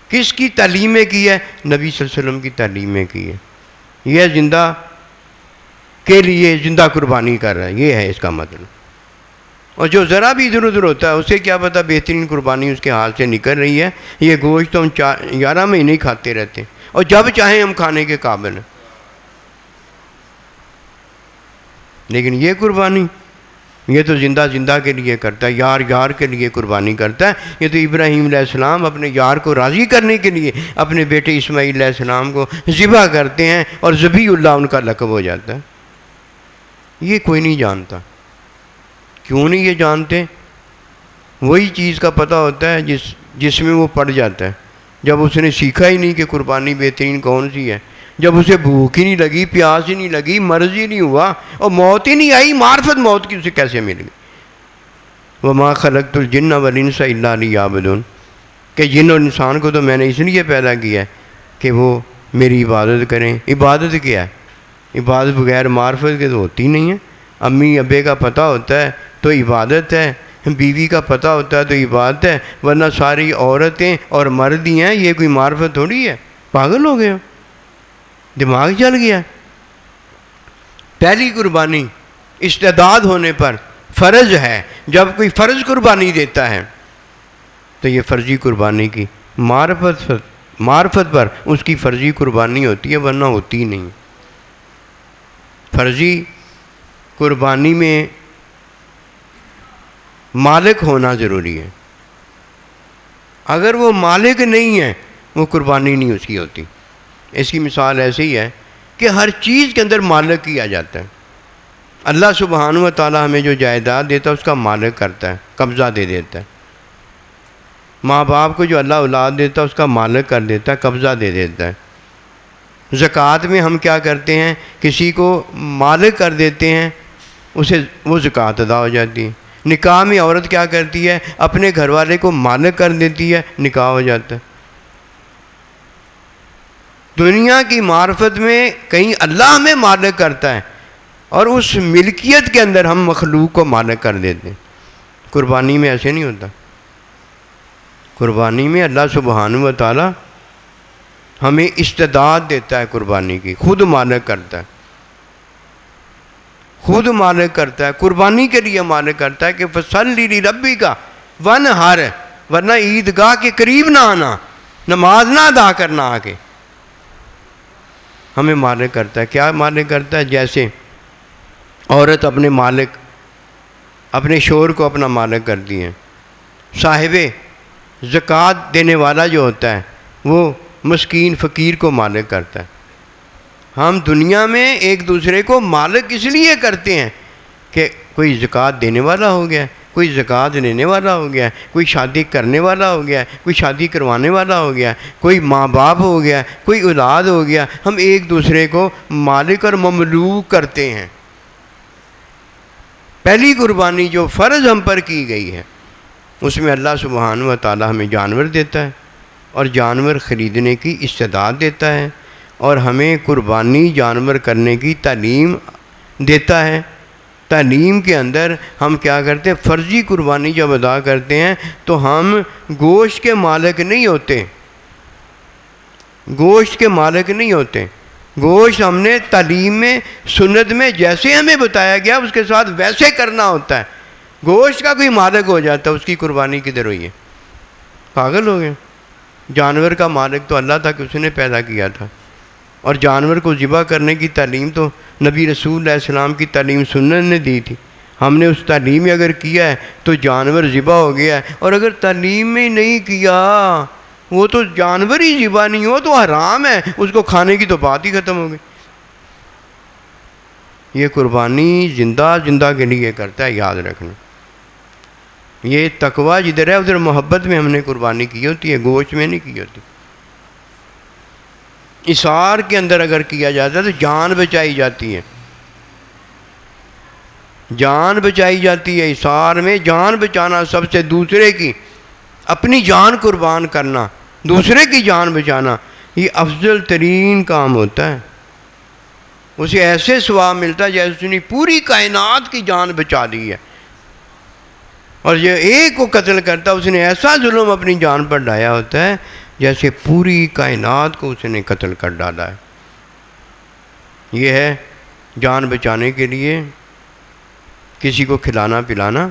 کس کی تعلیم میں کی ہے؟ نبی صلی اللہ علیہ وسلم کی تعلیم میں کی ہے۔ یہ زندہ کے لیے زندہ قربانی کر رہا ہے، یہ ہے اس کا مطلب۔ اور جو ذرا بھی ادھر ادھر ہوتا ہے اسے کیا پتہ بہترین قربانی اس کے ہاتھ سے نکل رہی ہے۔ یہ گوشت تو ہم 11 مہینے کھاتے رہتے ہیں اور جب چاہیں ہم کھانے کے قابل ہیں، لیکن یہ قربانی یہ تو زندہ کے لیے کرتا ہے، یار کے لیے قربانی کرتا ہے۔ یہ تو ابراہیم علیہ السلام اپنے یار کو راضی کرنے کے لیے اپنے بیٹے اسماعیل علیہ السلام کو ذبح کرتے ہیں اور ذبیح اللہ ان کا لقب ہو جاتا ہے۔ یہ کوئی نہیں جانتا۔ کیوں نہیں یہ جانتے؟ وہی چیز کا پتہ ہوتا ہے جس میں وہ پڑ جاتا ہے۔ جب اس نے سیکھا ہی نہیں کہ قربانی بہترین کون سی ہے، جب اسے بھوک ہی نہیں لگی، پیاس ہی نہیں لگی، مرض ہی نہیں ہوا اور موت ہی نہیں آئی، معرفت موت کی اسے کیسے مل گئی؟ وَمَا خَلَقْتُ الْجِنَّ وَالْإِنسَ إِلَّا لِيَعْبُدُونِ، کہ جن اور انسان کو تو میں نے اس لیے پیدا کیا ہے کہ وہ میری عبادت کریں۔ عبادت کیا ہے؟ عبادت بغیر معرفت کے تو ہوتی نہیں ہے۔ امی ابے کا پتہ ہوتا ہے تو عبادت ہے، بیوی کا پتہ ہوتا ہے تو عبادت ہے، ورنہ ساری عورتیں اور مرد ہی ہیں، یہ کوئی معرفت تھوڑی ہے۔ پاگل ہو گئے ہو، دماغ چل گیا۔ پہلی قربانی استعداد ہونے پر فرض ہے۔ جب کوئی فرض قربانی دیتا ہے تو یہ فرضی قربانی کی معرفت پر اس کی فرضی قربانی ہوتی ہے، ورنہ ہوتی نہیں۔ فرضی قربانی میں مالک ہونا ضروری ہے۔ اگر وہ مالک نہیں ہے وہ قربانی نہیں اس کی ہوتی۔ اس کی مثال ایسے ہی ہے کہ ہر چیز کے اندر مالک کیا جاتا ہے۔ اللہ سبحانہ و تعالی ہمیں جو جائیداد دیتا ہے اس کا مالک کرتا ہے، قبضہ دے دیتا ہے۔ ماں باپ کو جو اللہ اولاد دیتا ہے اس کا مالک کر دیتا ہے، قبضہ دے دیتا ہے۔ زکوٰۃ میں ہم کیا کرتے ہیں، کسی کو مالک کر دیتے ہیں، اسے وہ زکوٰۃ ادا ہو جاتی ہے۔ نکاح میں عورت کیا کرتی ہے، اپنے گھر والے کو مالک کر دیتی ہے، نکاح ہو جاتا ہے۔ دنیا کی معرفت میں کہیں اللہ ہمیں مالک کرتا ہے اور اس ملکیت کے اندر ہم مخلوق کو مالک کر دیتے ہیں۔ قربانی میں ایسے نہیں ہوتا۔ قربانی میں اللہ سبحانہ و تعالی ہمیں استعداد دیتا ہے قربانی کی، خود مالک کرتا ہے، خود مالک کرتا ہے، قربانی کے لیے مالک کرتا ہے کہ فصلی لربک وانحر، ورنہ عیدگاہ کے قریب نہ آنا، نماز نہ ادا کرنا آگے۔ ہمیں مالک کرتا ہے۔ کیا مالک کرتا ہے؟ جیسے عورت اپنے مالک، اپنے شوہر کو اپنا مالک کرتی ہے۔ صاحب زکوٰۃ دینے والا جو ہوتا ہے وہ مسکین فقیر کو مالک کرتا ہے۔ ہم دنیا میں ایک دوسرے کو مالک اس لیے کرتے ہیں کہ کوئی زکوٰۃ دینے والا ہو گیا، کوئی زکوٰۃ لینے والا ہو گیا، کوئی شادی کرنے والا ہو گیا، کوئی شادی کروانے والا ہو گیا، کوئی ماں باپ ہو گیا، کوئی اولاد ہو گیا۔ ہم ایک دوسرے کو مالک اور مملوک کرتے ہیں۔ پہلی قربانی جو فرض ہم پر کی گئی ہے اس میں اللہ سبحانہ و تعالی ہمیں جانور دیتا ہے اور جانور خریدنے کی استعداد دیتا ہے اور ہمیں قربانی جانور کرنے کی تعلیم دیتا ہے۔ تعلیم کے اندر ہم کیا کرتے ہیں، فرضی قربانی جب ادا کرتے ہیں تو ہم گوشت کے مالک نہیں ہوتے، گوشت کے مالک نہیں ہوتے۔ گوشت ہم نے تعلیم میں، سنت میں جیسے ہمیں بتایا گیا اس کے ساتھ ویسے کرنا ہوتا ہے۔ گوشت کا کوئی مالک ہو جاتا ہے، اس کی قربانی کدھر ہوئی ہے؟ پاگل ہو گئے۔ جانور کا مالک تو اللہ تھا کہ اس نے پیدا کیا تھا، اور جانور کو ذبح کرنے کی تعلیم تو نبی رسول علیہ السلام کی تعلیم سنت نے دی تھی۔ ہم نے اس تعلیم میں اگر کیا ہے تو جانور ذبح ہو گیا ہے، اور اگر تعلیم میں نہیں کیا وہ تو جانور ہی ذبح نہیں ہو تو حرام ہے، اس کو کھانے کی تو بات ہی ختم ہو گئی۔ یہ قربانی زندہ کے لیے کرتا ہے، یاد رکھنا۔ یہ تقویٰ جدھر ہے ادھر محبت میں ہم نے قربانی کی ہوتی ہے، گوشت میں نہیں کی ہوتی۔ اثار کے اندر اگر کیا جاتا ہے تو جان بچائی جاتی ہے، جان بچائی جاتی ہے۔ اثار میں جان بچانا، سب سے دوسرے کی اپنی جان قربان کرنا، دوسرے کی جان بچانا، یہ افضل ترین کام ہوتا ہے۔ اسے ایسے ثواب ملتا ہے جیسے اس نے پوری کائنات کی جان بچا دی ہے، اور جو ایک کو قتل کرتا ہے اس نے ایسا ظلم اپنی جان پر ڈایا ہوتا ہے جیسے پوری کائنات کو اس نے قتل کر ڈالا ہے۔ یہ ہے جان بچانے کے لیے کسی کو کھلانا پلانا۔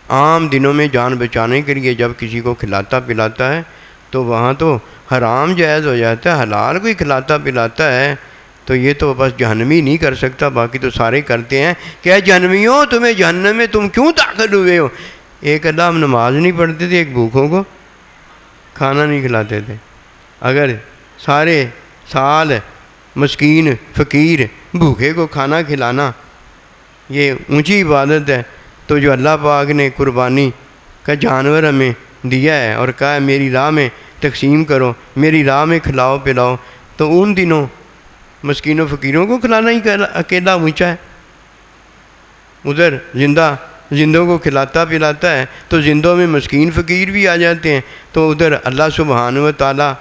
عام دنوں میں جان بچانے کے لیے جب کسی کو کھلاتا پلاتا ہے تو وہاں تو حرام جائز ہو جاتا ہے، حلال کوئی کھلاتا پلاتا ہے تو یہ تو بس جہنمی نہیں کر سکتا، باقی تو سارے کرتے ہیں کہ اے جہنمیوں تمہیں جہنم میں تم کیوں داخل ہوئے ہو۔ ایک اللہ ہم نماز نہیں پڑھتے تھے، ایک بھوکوں کو کھانا نہیں کھلاتے تھے۔ اگر سارے سال مسکین فقیر بھوکے کو کھانا کھلانا یہ اونچی عبادت ہے، تو جو اللہ پاک نے قربانی کا جانور ہمیں دیا ہے اور کہا ہے میری راہ میں تقسیم کرو، میری راہ میں کھلاؤ پلاؤ، تو ان دنوں مسکینوں فقیروں کو کھلانا ہی اکیلا اونچا ہے۔ ادھر زندوں کو کھلاتا پلاتا ہے تو زندوں میں مسکین فقیر بھی آ جاتے ہیں، تو ادھر اللہ سبحانہ و تعالیٰ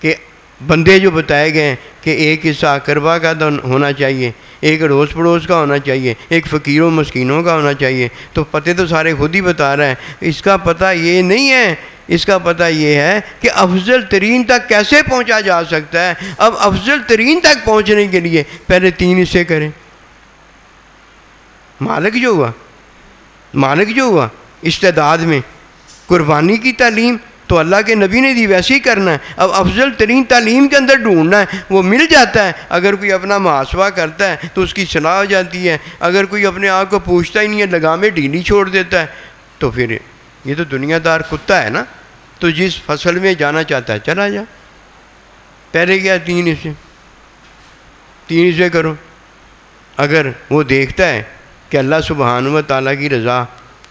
کے بندے جو بتائے گئے ہیں کہ ایک حصہ اقربا کا ہونا چاہیے، ایک اڑوس پڑوس کا ہونا چاہیے، ایک فقیروں مسکینوں کا ہونا چاہیے، تو پتے تو سارے خود ہی بتا رہے ہیں۔ اس کا پتہ یہ نہیں ہے، اس کا پتہ یہ ہے کہ افضل ترین تک کیسے پہنچا جا سکتا ہے۔ اب افضل ترین تک پہنچنے کے لیے پہلے 3 حصے کریں۔ مالک جو ہوا استعداد میں قربانی کی تعلیم تو اللہ کے نبی نے دی، ویسے ہی کرنا ہے۔ اب افضل ترین تعلیم کے اندر ڈھونڈنا ہے، وہ مل جاتا ہے۔ اگر کوئی اپنا محاسبہ کرتا ہے تو اس کی صلاح ہو جاتی ہے، اگر کوئی اپنے آپ کو پوچھتا ہی نہیں ہے، لگامیں ڈھیلی چھوڑ دیتا ہے، تو پھر یہ تو دنیا دار کتا ہے نا، تو جس فصل میں جانا چاہتا ہے چلا جا۔ پہلے کیا 3 حصے کرو۔ اگر وہ دیکھتا ہے کہ اللہ سبحانہ و تعالیٰ کی رضا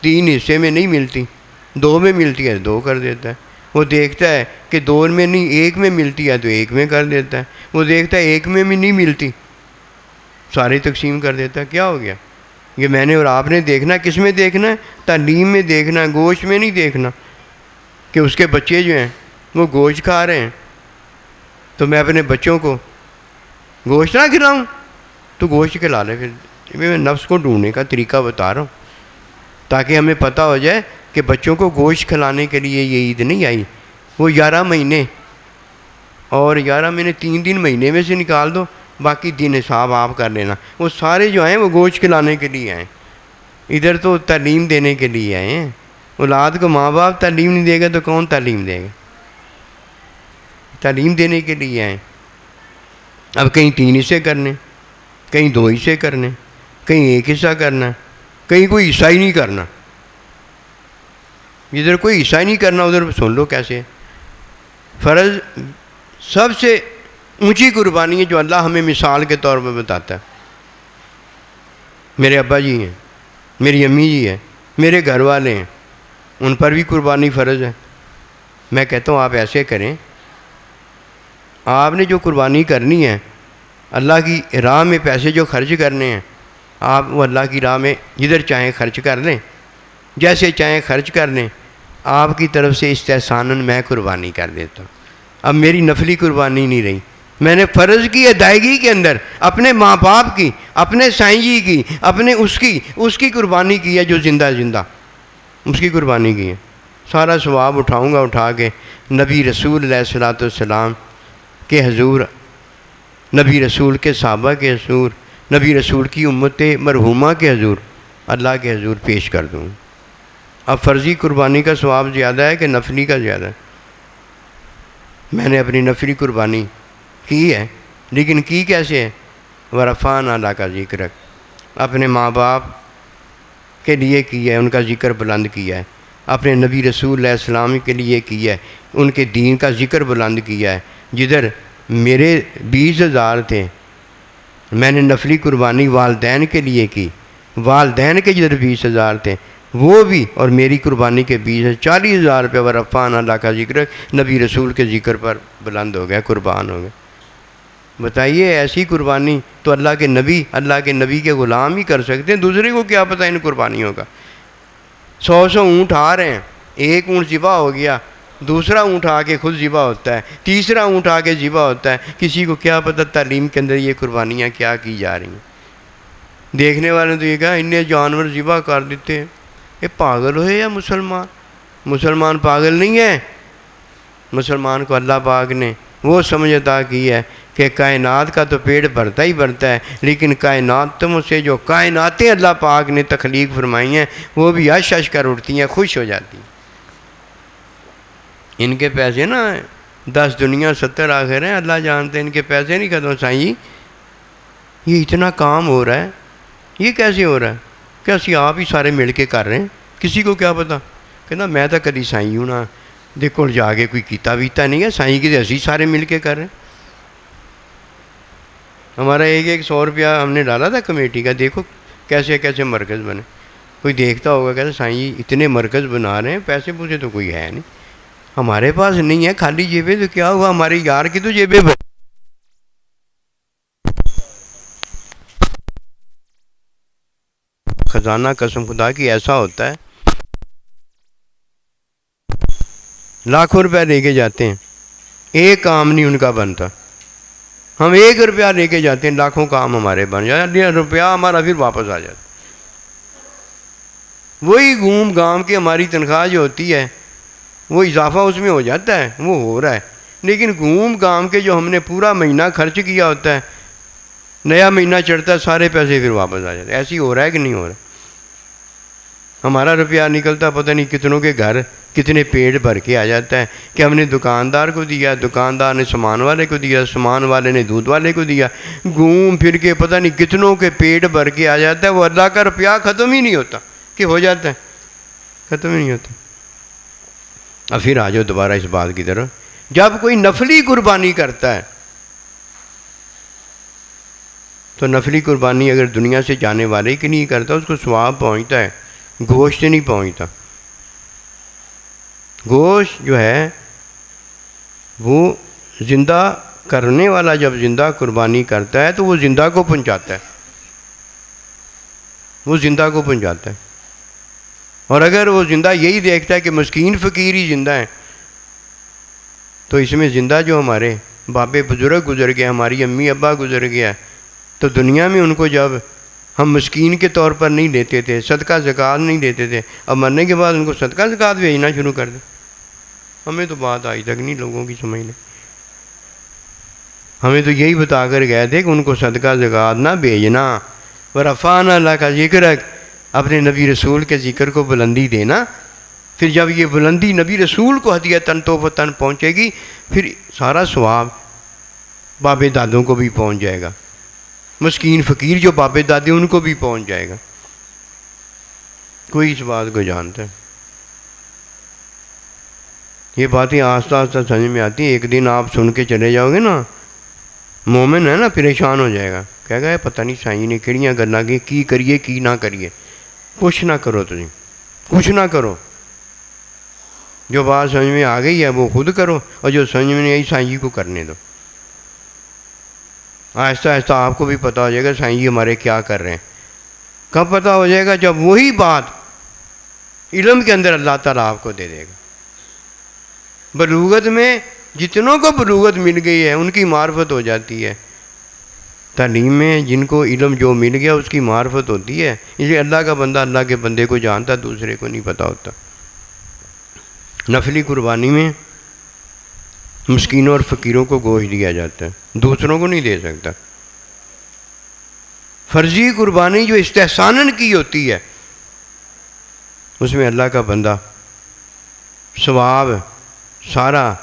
3 حصے میں نہیں ملتی، 2 میں ملتی ہے 2 کر دیتا ہے۔ وہ دیکھتا ہے کہ 2 میں نہیں 1 میں ملتی ہے تو 1 میں کر دیتا ہے۔ وہ دیکھتا ہے 1 میں بھی نہیں ملتی، ساری تقسیم کر دیتا ہے۔ کیا ہو گیا؟ یہ میں نے اور آپ نے دیکھنا کس میں دیکھنا ہے؟ تعلیم میں دیکھنا ہے، گوشت میں نہیں دیکھنا کہ اس کے بچے جو ہیں وہ گوشت کھا رہے ہیں تو میں اپنے بچوں کو گوشت نہ کھلاؤں، تو گوشت کھلا لے۔ پھر میں نفس کو ڈھونڈنے کا طریقہ بتا رہا ہوں تاکہ ہمیں پتہ ہو جائے کہ بچوں کو گوشت کھلانے کے لیے یہ عید نہیں آئی۔ وہ 11 مہینے، اور 11 مہینے 3 دن مہینے میں سے نکال دو، باقی دن حساب آپ کر لینا۔ وہ سارے جو ہیں وہ گوشت کھلانے کے لیے آئیں، ادھر تو تعلیم دینے کے لیے آئے ہیں۔ اولاد کو ماں باپ تعلیم نہیں دے گا تو کون تعلیم دے گا؟ تعلیم دینے کے لیے آئیں۔ اب کہیں 3 حصے کرنے، کہیں 2 حصے کرنے، کہیں 1 حصہ کرنا، کہیں کوئی حصہ ہی نہیں کرنا۔ ادھر کوئی حصہ ہی نہیں کرنا، ادھر سن لو کیسے۔ فرض سب سے اونچی قربانی ہے جو اللہ ہمیں مثال کے طور پر بتاتا ہے۔ میرے ابا جی ہیں، میری امی جی ہیں، میرے گھر والے ہیں، ان پر بھی قربانی فرض ہے۔ میں کہتا ہوں آپ ایسے کریں، آپ نے جو قربانی کرنی ہے، اللہ کی راہ میں پیسے جو خرچ کرنے ہیں، آپ وہ اللہ کی راہ میں جدھر چاہیں خرچ کر لیں، جیسے چاہیں خرچ کر لیں۔ آپ کی طرف سے استحساناً میں قربانی کر دیتا ہوں۔ اب میری نفلی قربانی نہیں رہی، میں نے فرض کی ادائیگی کے اندر اپنے ماں باپ کی، اپنے سائیں جی کی، اپنے اس کی قربانی کی ہے جو زندہ اس کی قربانی کی ہے۔ سارا ثواب اٹھاؤں گا، اٹھا کے نبی رسول علیہ الصلوۃ والسلام کے حضور، نبی رسول کے صحابہ کے حضور، نبی رسول کی امت مرحومہ کے حضور، اللہ کے حضور پیش کر دوں۔ اب فرضی قربانی کا ثواب زیادہ ہے کہ نفلی کا زیادہ ہے؟ میں نے اپنی نفلی قربانی کی ہے، لیکن کی کیسے ہے؟ ورفعنا اللہ کا ذکر، اپنے ماں باپ کے لیے کی ہے، ان کا ذکر بلند کیا ہے، اپنے نبی رسول علیہ السلام کے لیے کیا ہے، ان کے دین کا ذکر بلند کیا ہے۔ جدھر میرے 20,000 تھے، میں نے نفلی قربانی والدین کے لیے کی، والدین کے جدھر 20,000 تھے وہ بھی، اور میری قربانی کے 40,000 روپے ورفعنا اللہ کا ذکر نبی رسول کے ذکر پر بلند ہو گیا، قربان ہو گیا۔ بتائیے ایسی قربانی تو اللہ کے نبی کے غلام ہی کر سکتے ہیں، دوسرے کو کیا پتہ ان قربانیوں کا۔ 100 اونٹ آ رہے ہیں، ایک اونٹ ذبح ہو گیا، دوسرا اونٹ آ کے خود ذبح ہوتا ہے، تیسرا اونٹ آ کے ذبح ہوتا ہے، کسی کو کیا پتہ تعلیم کے اندر یہ قربانیاں کیا کی جا رہی ہیں۔ دیکھنے والے تو یہ کہا انہیں جانور ذبح کر دیتے ہیں، یہ پاگل ہوئے یا مسلمان پاگل نہیں ہے۔ مسلمان کو اللہ پاک نے وہ سمجھ عطا کی ہے کہ کائنات کا تو پیٹ بھرتا ہی بھرتا ہے، لیکن کائناتوں سے جو کائناتیں اللہ پاک نے تخلیق فرمائی ہیں وہ بھی عش عش کر اٹھتی ہیں، خوش ہو جاتی ہیں۔ ان کے پیسے نا 10 دنیا 70 آخر ہیں، اللہ جانتے ہیں ان کے پیسے نہیں ختم۔ سائیں یہ اتنا کام ہو رہا ہے، یہ کیسے ہو رہا ہے؟ کیسے آپ ہی سارے مل کے کر رہے ہیں، کسی کو کیا پتہ؟ کہنا میں تو کدی سائیں ہوں نا، دیکھو جا کے کوئی کیتا ویتا نہیں ہے، سائیں کی تو اسی سارے مل کے کر رہے ہیں۔ ہمارا ایک 100 روپیہ ہم نے ڈالا تھا کمیٹی کا، دیکھو کیسے کیسے مرکز بنے۔ کوئی دیکھتا ہوگا کہتا سائیں جی اتنے مرکز بنا رہے ہیں، پیسے پوسے تو کوئی ہے نہیں، ہمارے پاس نہیں ہے، خالی جیبیں، تو کیا ہوا ہمارے یار کی تو جیبیں خزانہ قسم خدا کی ایسا ہوتا ہے، لاکھوں روپیہ لے کے جاتے ہیں، ایک کام نہیں ان کا بنتا۔ ہم 1 روپیہ لے کے جاتے ہیں، لاکھوں کام ہمارے بن جاتے، روپیہ ہمارا پھر واپس آ جاتا۔ وہی گھوم گام کے ہماری تنخواہ جو ہوتی ہے وہ اضافہ اس میں ہو جاتا ہے، وہ ہو رہا ہے، لیکن گھوم گام کے جو ہم نے پورا مہینہ خرچ کیا ہوتا ہے، نیا مہینہ چڑھتا ہے سارے پیسے پھر واپس آ جاتے ہیں۔ ایسی ہو رہا ہے کہ نہیں ہو رہا؟ ہمارا روپیہ نکلتا پتہ نہیں کتنوں کے گھر کتنے پیٹ بھر کے آ جاتا ہے کہ ہم نے دکاندار کو دیا، دکاندار نے سامان والے کو دیا، سامان والے نے دودھ والے کو دیا، گھوم پھر کے پتہ نہیں کتنوں کے پیٹ بھر کے آ جاتا ہے۔ وہ اللہ کا روپیہ ختم ہی نہیں ہوتا کہ ہو جاتا ہے، ختم ہی نہیں ہوتا۔ اب پھر آ جاؤ دوبارہ اس بات کی طرف، جب کوئی نفلی قربانی کرتا ہے تو نفلی قربانی اگر دنیا سے جانے والے کی نہیں کرتا اس کو ثواب پہنچتا ہے، گوشت نہیں پہنچتا۔ گوشت جو ہے وہ زندہ کرنے والا جب زندہ قربانی کرتا ہے تو وہ زندہ کو پہنچاتا ہے، وہ زندہ کو پہنچاتا ہے۔ اور اگر وہ زندہ یہی دیکھتا ہے کہ مسکین فقیر ہی زندہ ہیں، تو اس میں زندہ جو ہمارے باپ بزرگ گزر گئے، ہماری امی ابا گزر گیا، تو دنیا میں ان کو جب ہم مسکین کے طور پر نہیں دیتے تھے، صدقہ زکوٰۃ نہیں دیتے تھے، اب مرنے کے بعد ان کو صدقہ زکوٰۃ بھیجنا شروع کر دیں۔ ہمیں تو بات آج تک نہیں لوگوں کی سمجھ لیں، ہمیں تو یہی بتا کر گئے تھے کہ ان کو صدقہ زکوٰۃ نہ بھیجنا، ورفعنا لک ذکرک، اپنے نبی رسول کے ذکر کو بلندی دینا۔ پھر جب یہ بلندی نبی رسول کو ہدیۃً تحفۃً پہنچے گی، پھر سارا ثواب باب دادوں کو بھی پہنچ جائے گا، مسکین فقیر جو باب دادے ان کو بھی پہنچ جائے گا۔ کوئی اس بات کو جانتا ہے؟ یہ باتیں آہستہ آہستہ سمجھ میں آتی ہیں۔ ایک دن آپ سن کے چلے جاؤ گے نا، مومن ہے نا، پریشان ہو جائے گا، کہے گا پتہ نہیں سائیں نے کہڑیاں گلاں کی کریے کی نہ کریے۔ کچھ نہ کرو، تم کچھ نہ کرو، جو بات سمجھ میں آ گئی ہے وہ خود کرو، اور جو سمجھ میں نہیں آئی سائیں جی کو کرنے دو۔ آہستہ آہستہ آپ کو بھی پتہ ہو جائے گا سائیں جی ہمارے کیا کر رہے ہیں۔ کب پتہ ہو جائے گا؟ جب وہی بات علم کے اندر اللہ تعالیٰ آپ کو دے دے گا۔ بلوغت میں جتنوں کو بلوغت مل گئی ہے ان کی معرفت ہو جاتی ہے، تعلیم میں جن کو علم جو مل گیا اس کی معرفت ہوتی ہے۔ اس لیے اللہ کا بندہ اللہ کے بندے کو جانتا، دوسرے کو نہیں پتہ ہوتا۔ نفلی قربانی میں مسکینوں اور فقیروں کو گوشت دیا جاتا ہے، دوسروں کو نہیں دے سکتا۔ فرضی قربانی جو استحساناً کی ہوتی ہے اس میں اللہ کا بندہ ثواب سارا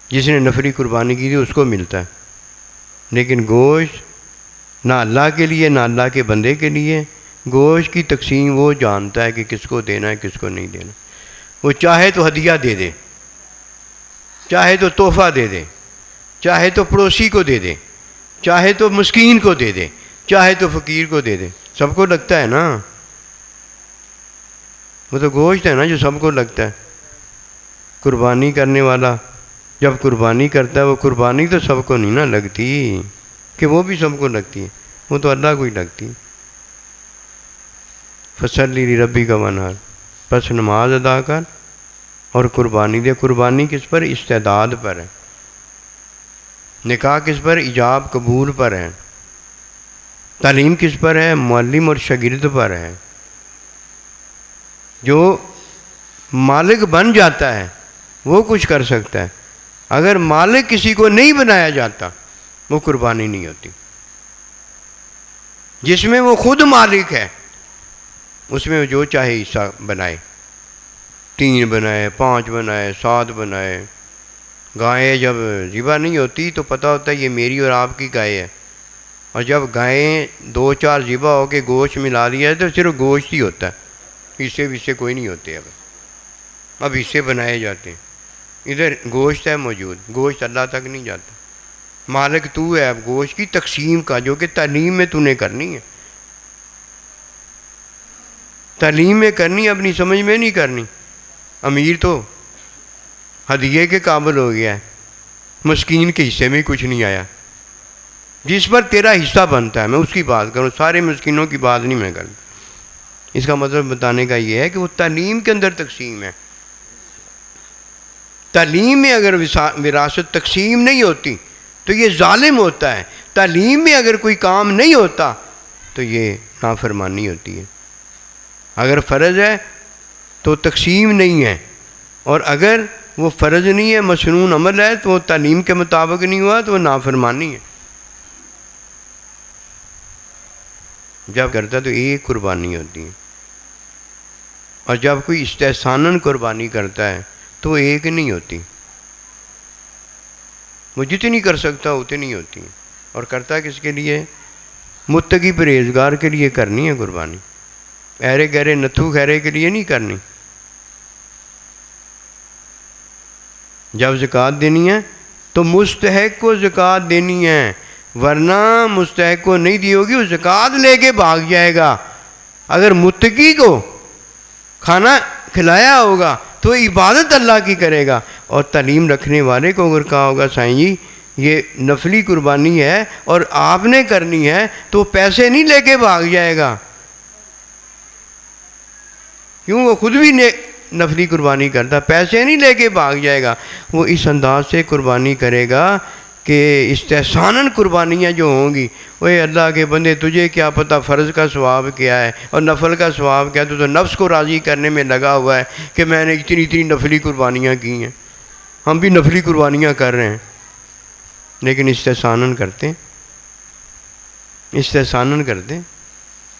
جس نے نفلی قربانی کی تھی اس کو ملتا ہے، لیکن گوشت نہ اللہ کے لیے نہ اللہ کے بندے کے لیے۔ گوشت کی تقسیم وہ جانتا ہے کہ کس کو دینا ہے کس کو نہیں دینا۔ وہ چاہے تو ہدیہ دے دے، چاہے تو تحفہ دے دے، چاہے تو پڑوسی کو دے دے، چاہے تو مسکین کو دے دے، چاہے تو فقیر کو دے دے، سب کو لگتا ہے نا۔ وہ تو گوشت ہے نا جو سب کو لگتا ہے۔ قربانی کرنے والا جب قربانی کرتا ہے، وہ قربانی تو سب کو نہیں نا لگتی کہ وہ بھی سب کو لگتی ہے، وہ تو اللہ کو ہی لگتی ہے۔ فصلی لربک وانحر، پس نماز ادا کر اور قربانی دے۔ قربانی کس پر؟ استعداد پر ہے۔ نکاح کس پر؟ ایجاب قبول پر ہے۔ تعلیم کس پر ہے؟ معلم اور شاگرد پر ہے۔ جو مالک بن جاتا ہے وہ کچھ کر سکتا ہے، اگر مالک کسی کو نہیں بنایا جاتا وہ قربانی نہیں ہوتی۔ جس میں وہ خود مالک ہے اس میں وہ جو چاہے حصہ بنائے، 3 بنائے، 5 بنائے، 7 بنائے۔ گائے جب ذبح نہیں ہوتی تو پتہ ہوتا ہے یہ میری اور آپ کی گائے ہے، اور جب گائیں 2-4 ذبح ہو کے گوشت ملا دیا ہے تو صرف گوشت ہی ہوتا ہے، حصے کوئی نہیں ہوتے۔ اب حصے بنائے جاتے ہیں، ادھر گوشت ہے موجود، گوشت اللہ تک نہیں جاتا۔ مالک تو ہے اب گوشت کی تقسیم کا، جو کہ تعلیم میں تو نے کرنی ہے، تعلیم میں کرنی، اپنی سمجھ میں نہیں کرنی۔ امیر تو ہدیے کے قابل ہو گیا ہے، مسکین کے حصے میں کچھ نہیں آیا۔ جس پر تیرا حصہ بنتا ہے، میں اس کی بات کروں، سارے مسکینوں کی بات نہیں میں کروں۔ اس کا مطلب بتانے کا یہ ہے کہ وہ تعلیم کے اندر تقسیم ہے۔ تعلیم میں اگر وراثت تقسیم نہیں ہوتی تو یہ ظالم ہوتا ہے، تعلیم میں اگر کوئی کام نہیں ہوتا تو یہ نافرمانی ہوتی ہے۔ اگر فرض ہے تو تقسیم نہیں ہے، اور اگر وہ فرض نہیں ہے، مسنون عمل ہے، تو وہ تعلیم کے مطابق نہیں ہوا تو وہ نافرمانی ہے۔ جب کرتا تو ایک قربانی ہوتی ہے، اور جب کوئی استحساناً قربانی کرتا ہے تو ایک نہیں ہوتی، وہ جتنی کر سکتا اتنی ہوتی ہے۔ اور کرتا کس کے لیے؟ متقی پرہیزگار کے لیے کرنی ہے قربانی، ایرے گہرے نتھو خیرے کے لیے نہیں کرنی۔ جب زکوٰۃ دینی ہے تو مستحق کو زکوٰۃ دینی ہے، ورنہ مستحق کو نہیں دی ہوگی، وہ زکوٰۃ لے کے بھاگ جائے گا۔ اگر متقی کو کھانا کھلایا ہوگا تو عبادت اللہ کی کرے گا، اور تعلیم رکھنے والے کو اگر کہا ہوگا سائیں جی یہ نفلی قربانی ہے اور آپ نے کرنی ہے، تو پیسے نہیں لے کے بھاگ جائے گا، کیوں؟ وہ خود بھی نفلی قربانی کرتا، پیسے نہیں لے کے بھاگ جائے گا، وہ اس انداز سے قربانی کرے گا کہ استحساناً قربانیاں جو ہوں گی، وہ اللہ کے بندے تجھے کیا پتہ فرض کا ثواب کیا ہے اور نفل کا ثواب کیا ہے، تو نفس کو راضی کرنے میں لگا ہوا ہے کہ میں نے اتنی نفلی قربانیاں کی ہیں۔ ہم بھی نفلی قربانیاں کر رہے ہیں لیکن استحساناً کرتے ہیں، استحساناً کرتے ہیں،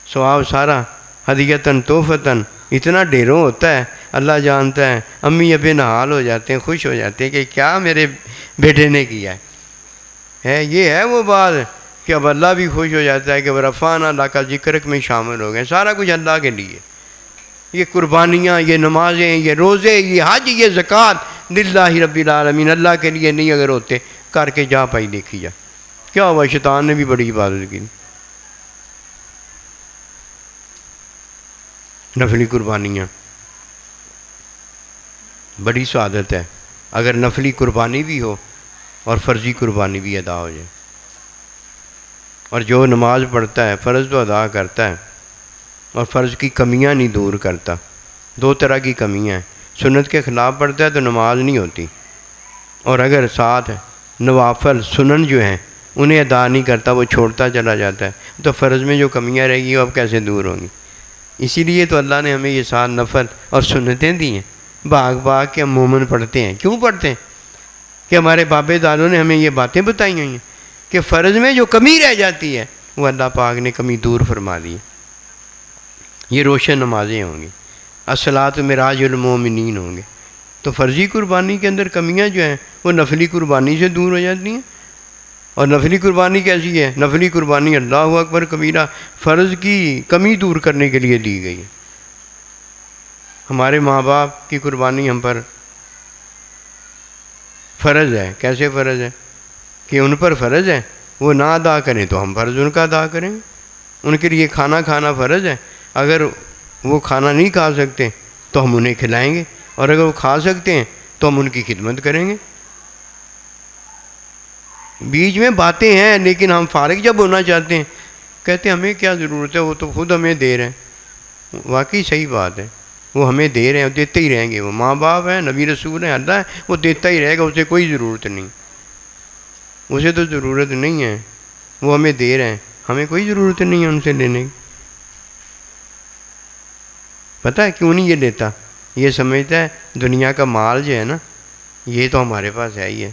ثواب سارا ہدیتاً تحفتاً اتنا ڈھیروں ہوتا ہے، اللہ جانتا ہے۔ امی ابے نحال ہو جاتے ہیں، خوش ہو جاتے ہیں کہ کیا میرے بیٹے نے کیا ہے۔ یہ ہے وہ بات کہ اب اللہ بھی خوش ہو جاتا ہے کہ رفعنا اللہ کا ذکر میں شامل ہو گئے، سارا کچھ اللہ کے لیے۔ یہ قربانیاں، یہ نمازیں، یہ روزے، یہ حج، یہ زکوٰۃ للہ رب العالمین، اللہ کے لیے نہیں اگر ہوتے کر کے جا پائی دیکھی جا کیا ہوا۔ شیطان نے بھی بڑی عبادت کی، نفلی قربانیاں بڑی سعادت ہے اگر نفلی قربانی بھی ہو اور فرضی قربانی بھی ادا ہو جائے۔ اور جو نماز پڑھتا ہے فرض تو ادا کرتا ہے اور فرض کی کمیاں نہیں دور کرتا۔ دو طرح کی کمیاں ہیں، سنت کے خلاف پڑھتا ہے تو نماز نہیں ہوتی، اور اگر ساتھ نوافل سنن جو ہیں انہیں ادا نہیں کرتا، وہ چھوڑتا چلا جاتا ہے، تو فرض میں جو کمیاں رہ گی وہ اب کیسے دور ہوں گی۔ اسی لیے تو اللہ نے ہمیں یہ ساتھ نفل اور سنتیں دی ہیں، بھاگ بھاگ کے ہم مومن پڑھتے ہیں۔ کیوں پڑھتے ہیں؟ کہ ہمارے بابے دادوں نے ہمیں یہ باتیں بتائی ہوئی ہیں کہ فرض میں جو کمی رہ جاتی ہے وہ اللہ پاک نے کمی دور فرما دی ہے۔ یہ روشن نمازیں ہوں گی، الصلاۃ معراج المومنین ہوں گے، تو فرضی قربانی کے اندر کمیاں جو ہیں وہ نفلی قربانی سے دور ہو جاتی ہیں۔ اور نفلی قربانی کیسی ہے؟ نفلی قربانی اللہ اکبر کبیرہ فرض کی کمی دور کرنے کے لیے دی گئی ہے۔ ہمارے ماں باپ کی قربانی ہم پر فرض ہے۔ کیسے فرض ہے؟ کہ ان پر فرض ہے، وہ نہ ادا کریں تو ہم فرض ان کا ادا کریں۔ ان کے لیے کھانا کھانا فرض ہے، اگر وہ کھانا نہیں کھا سکتے تو ہم انہیں کھلائیں گے، اور اگر وہ کھا سکتے ہیں تو ہم ان کی خدمت کریں گے۔ بیچ میں باتیں ہیں لیکن ہم فارغ جب ہونا چاہتے ہیں کہتے ہیں ہمیں کیا ضرورت ہے، وہ تو خود ہمیں دے رہے ہیں۔ واقعی صحیح بات ہے، وہ ہمیں دے رہے ہیں، دیتے ہی رہیں گے۔ وہ ماں باپ ہیں، نبی رسول ہیں، اللہ ہے، وہ دیتا ہی رہے گا، اسے کوئی ضرورت نہیں، اسے تو ضرورت نہیں ہے، وہ ہمیں دے رہے ہیں، ہمیں کوئی ضرورت نہیں ہے ان سے لینے کی۔ پتہ ہے کیوں نہیں یہ لیتا؟ یہ سمجھتا ہے دنیا کا مال جو ہے نا یہ تو ہمارے پاس ہے ہی ہے،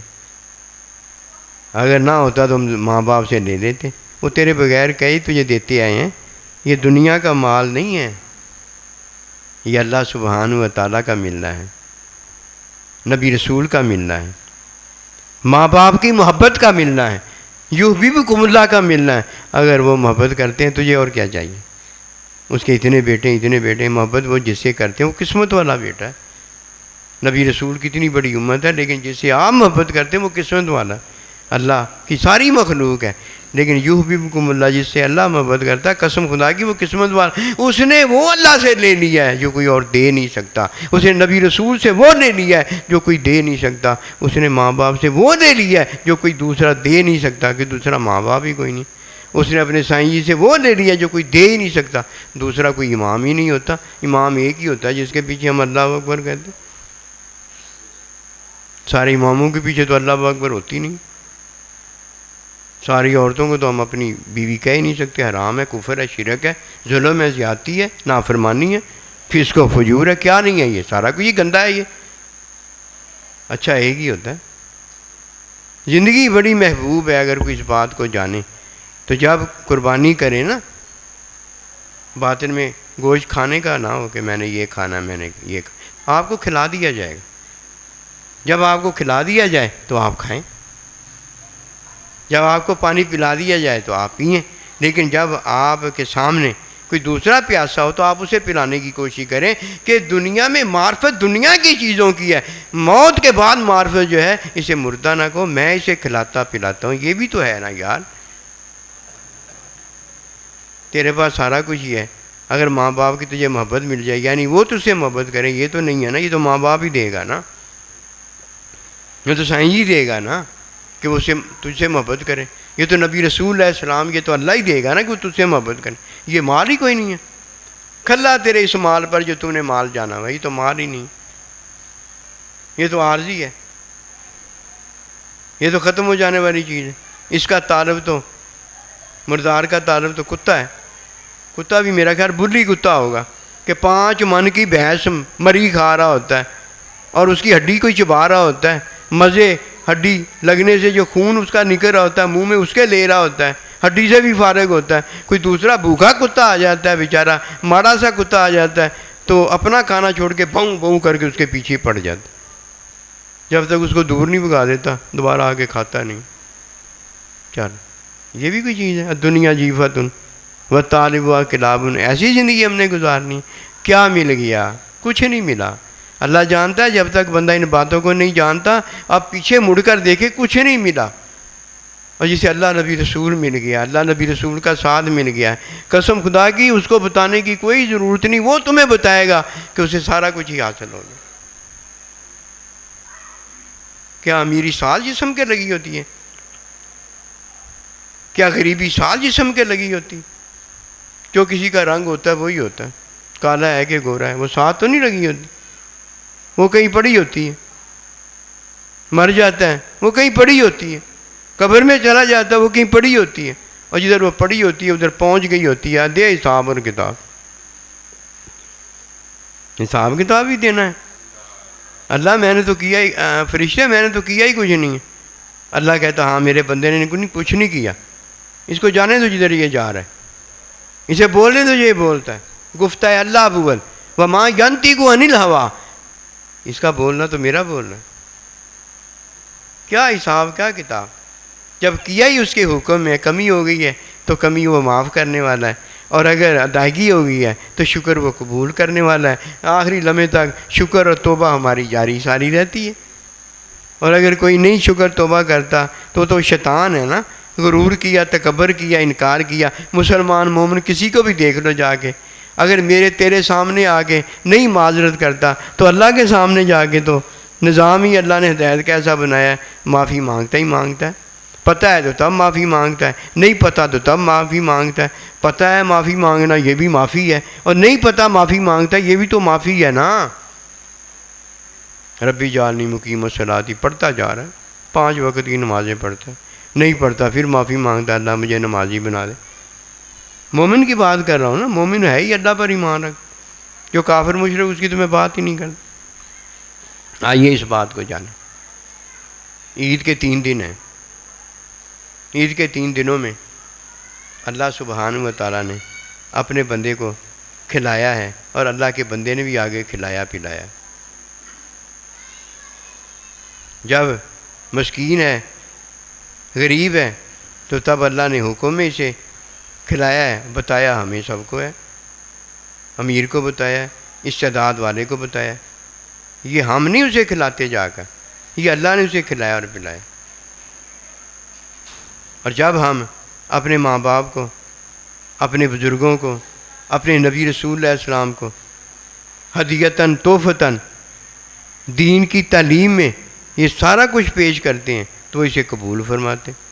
اگر نہ ہوتا تو ہم ماں باپ سے لے لیتے، وہ تیرے بغیر کئی تجھے دیتے آئے ہیں۔ یہ دنیا کا مال نہیں ہے، یہ اللہ سبحانہ و تعالیٰ کا ملنا ہے، نبی رسول کا ملنا ہے، ماں باپ کی محبت کا ملنا ہے، یحببکم اللہ کا ملنا ہے۔ اگر وہ محبت کرتے ہیں تجھے اور کیا چاہیے؟ اس کے اتنے بیٹے محبت وہ جس سے کرتے ہیں وہ قسمت والا بیٹا ہے۔ نبی رسول کی اتنی بڑی امت ہے لیکن جس سے آپ محبت کرتے ہیں وہ قسمت والا ہے۔ اللہ کی ساری مخلوق ہے لیکن یحببکم اللہ، جس سے اللہ محبت کرتا ہے، قسم خدا کی وہ قسمت والا، اس نے وہ اللہ سے لے لیا ہے جو کوئی اور دے نہیں سکتا، اس نے نبی رسول سے وہ لے لیا ہے جو کوئی دے نہیں سکتا، اس نے ماں باپ سے وہ لے لیا ہے جو کوئی دوسرا دے نہیں سکتا، کہ دوسرا ماں باپ ہی کوئی نہیں، اس نے اپنے سائیں جی سے وہ لے لیا جو کوئی دے ہی نہیں سکتا، دوسرا کوئی امام ہی نہیں ہوتا، امام ایک ہی ہوتا ہے جس کے پیچھے ہم اللہ اکبر کہتے ہیں۔ سارے اماموں کے پیچھے تو اللہ اکبر ہوتی نہیں، ساری عورتوں کو تو ہم اپنی بیوی کہہ ہی نہیں سکتے، حرام ہے، کفر ہے، شرک ہے، ظلم ہے، زیادتی ہے، نافرمانی ہے، فسق و فجور ہے، کیا نہیں ہے یہ سارا کچھ، یہ گندہ ہے یہ۔ اچھا ایک ہی ہوتا ہے۔ زندگی بڑی محبوب ہے اگر کوئی اس بات کو جانے، تو جب قربانی کرے نا باطن میں گوشت کھانے کا نہ ہو کہ میں نے یہ کھانا، میں نے یہ آپ کو کھلا دیا جائے گا۔ جب آپ کو کھلا دیا جائے تو آپ کھائیں، جب آپ کو پانی پلا دیا جائے تو آپ پئیں، لیکن جب آپ کے سامنے کوئی دوسرا پیاسا ہو تو آپ اسے پلانے کی کوشش کریں کہ دنیا میں معرفت دنیا کی چیزوں کی ہے، موت کے بعد معرفت جو ہے اسے مردہ نہ کہو، میں اسے کھلاتا پلاتا ہوں، یہ بھی تو ہے نا یار، تیرے پاس سارا کچھ ہی ہے، اگر ماں باپ کی تجھے محبت مل جائے یعنی وہ تجھ سے محبت کریں، یہ تو نہیں ہے نا، یہ تو ماں باپ ہی دے گا نا، یہ تو سائیں ہی دے گا نا کہ وہ تجھ سے محبت کرے، یہ تو نبی رسول علیہ السلام یہ تو اللہ ہی دے گا نا کہ وہ تجھ سے محبت کرے، یہ مال ہی کوئی نہیں ہے، کھلا تیرے اس مال پر جو تم نے مال جانا ہوا، یہ تو مال ہی نہیں، یہ تو عارضی ہے، یہ تو ختم ہو جانے والی چیز ہے، اس کا طالب تو مردار کا طالب تو کتا ہے، کتا بھی میرا خیال بلی کتا ہوگا کہ 5 من کی بھینس مری کھا رہا ہوتا ہے اور اس کی ہڈی کوئی چبا رہا ہوتا ہے، مزے ہڈی لگنے سے جو خون اس کا نکل رہا ہوتا ہے منہ میں اس کے لے رہا ہوتا ہے، ہڈی سے بھی فارغ ہوتا ہے، کوئی دوسرا بھوکا کتا آ جاتا ہے بیچارہ ماڑا سا کتا آ جاتا ہے تو اپنا کھانا چھوڑ کے بھوں بھوں کر کے اس کے پیچھے پڑ جاتا ہے، جب تک اس کو دور نہیں بھگا دیتا دوبارہ آ کے کھاتا نہیں۔ چل یہ بھی کوئی چیز ہے، دنیا جیفتن و طالب و کلابن، ایسی زندگی ہم نے گزارنی، کیا مل گیا؟ کچھ نہیں ملا۔ اللہ جانتا ہے جب تک بندہ ان باتوں کو نہیں جانتا اب پیچھے مڑ کر دیکھے کچھ نہیں ملا، اور جسے اللہ نبی رسول مل گیا، اللہ نبی رسول کا ساتھ مل گیا، قسم خدا کی اس کو بتانے کی کوئی ضرورت نہیں، وہ تمہیں بتائے گا کہ اسے سارا کچھ ہی حاصل ہوگا۔ کیا امیری سال جسم کے لگی ہوتی ہے؟ کیا غریبی سال جسم کے لگی ہوتی؟ جو کسی کا رنگ ہوتا ہے وہی ہوتا ہے، کالا ہے کہ گورا ہے، وہ ساتھ تو نہیں لگی ہوتی، وہ کہیں پڑی ہوتی ہے، مر جاتا ہے وہ کہیں پڑی ہوتی ہے، قبر میں چلا جاتا ہے وہ کہیں پڑی ہوتی ہے، اور جدھر وہ پڑی ہوتی ہے ادھر پہنچ گئی ہوتی ہے، دے حساب اور کتاب، حساب کتاب بھی دینا ہے۔ اللہ میں نے تو کیا ہی، فرشتے میں نے تو کیا ہی کچھ نہیں ہے، اللہ کہتا ہاں میرے بندے نے کچھ نہیں کیا، اس کو جانے دو جدھر یہ جا رہا ہے، اسے بولنے دو یہ بولتا ہے، گفتہ اللہ اول وما ینطق عن الہویٰ، اس کا بولنا تو میرا بولنا ہے، کیا حساب کیا کتاب، جب کیا ہی اس کے حکم میں کمی ہو گئی ہے تو کمی وہ معاف کرنے والا ہے، اور اگر ادائیگی ہو گئی ہے تو شکر وہ قبول کرنے والا ہے، آخری لمحے تک شکر اور توبہ ہماری جاری ساری رہتی ہے، اور اگر کوئی نہیں شکر توبہ کرتا تو شیطان ہے نا، غرور کیا، تکبر کیا، انکار کیا۔ مسلمان مومن کسی کو بھی دیکھ لو جا کے، اگر میرے تیرے سامنے آ کے نہیں معذرت کرتا تو اللہ کے سامنے جا کے تو نظام ہی اللہ نے ہدایت کیسا بنایا ہے، معافی مانگتا ہی مانگتا ہے، پتہ ہے تو تب معافی مانگتا ہے، نہیں پتہ تو تب معافی مانگتا ہے، پتہ ہے معافی مانگنا یہ بھی معافی ہے، اور نہیں پتہ معافی مانگتا ہے یہ بھی تو معافی ہے نا۔ ربی جعلنی مقیم الصلاۃ پڑھتا جا رہا ہے، 5 وقت کی نمازیں پڑھتا ہے، نہیں پڑھتا پھر معافی مانگتا ہے اللہ مجھے نمازی بنا دے۔ مومن کی بات کر رہا ہوں نا، مومن ہے ہی اللہ پر ایمان رکھ، جو کافر مشرک اس کی تو میں بات ہی نہیں کرتا۔ آئیے اس بات کو جانیں، عید کے 3 دن ہیں، عید کے 3 دنوں میں اللہ سبحانہ و تعالیٰ نے اپنے بندے کو کھلایا ہے، اور اللہ کے بندے نے بھی آگے کھلایا پلایا۔ جب مسکین ہے، غریب ہے، تو تب اللہ نے حکم میں اسے کھلایا ہے، بتایا ہمیں سب کو ہے، امیر کو بتایا ہے، استعداد والے کو بتایا ہے، یہ ہم نہیں اسے کھلاتے جا کر، یہ اللہ نے اسے کھلایا اور پلایا۔ اور جب ہم اپنے ماں باپ کو، اپنے بزرگوں کو، اپنے نبی رسول علیہ السلام کو ہدیتاً تحفتاً دین کی تعلیم میں یہ سارا کچھ پیش کرتے ہیں تو وہ اسے قبول فرماتے ہیں،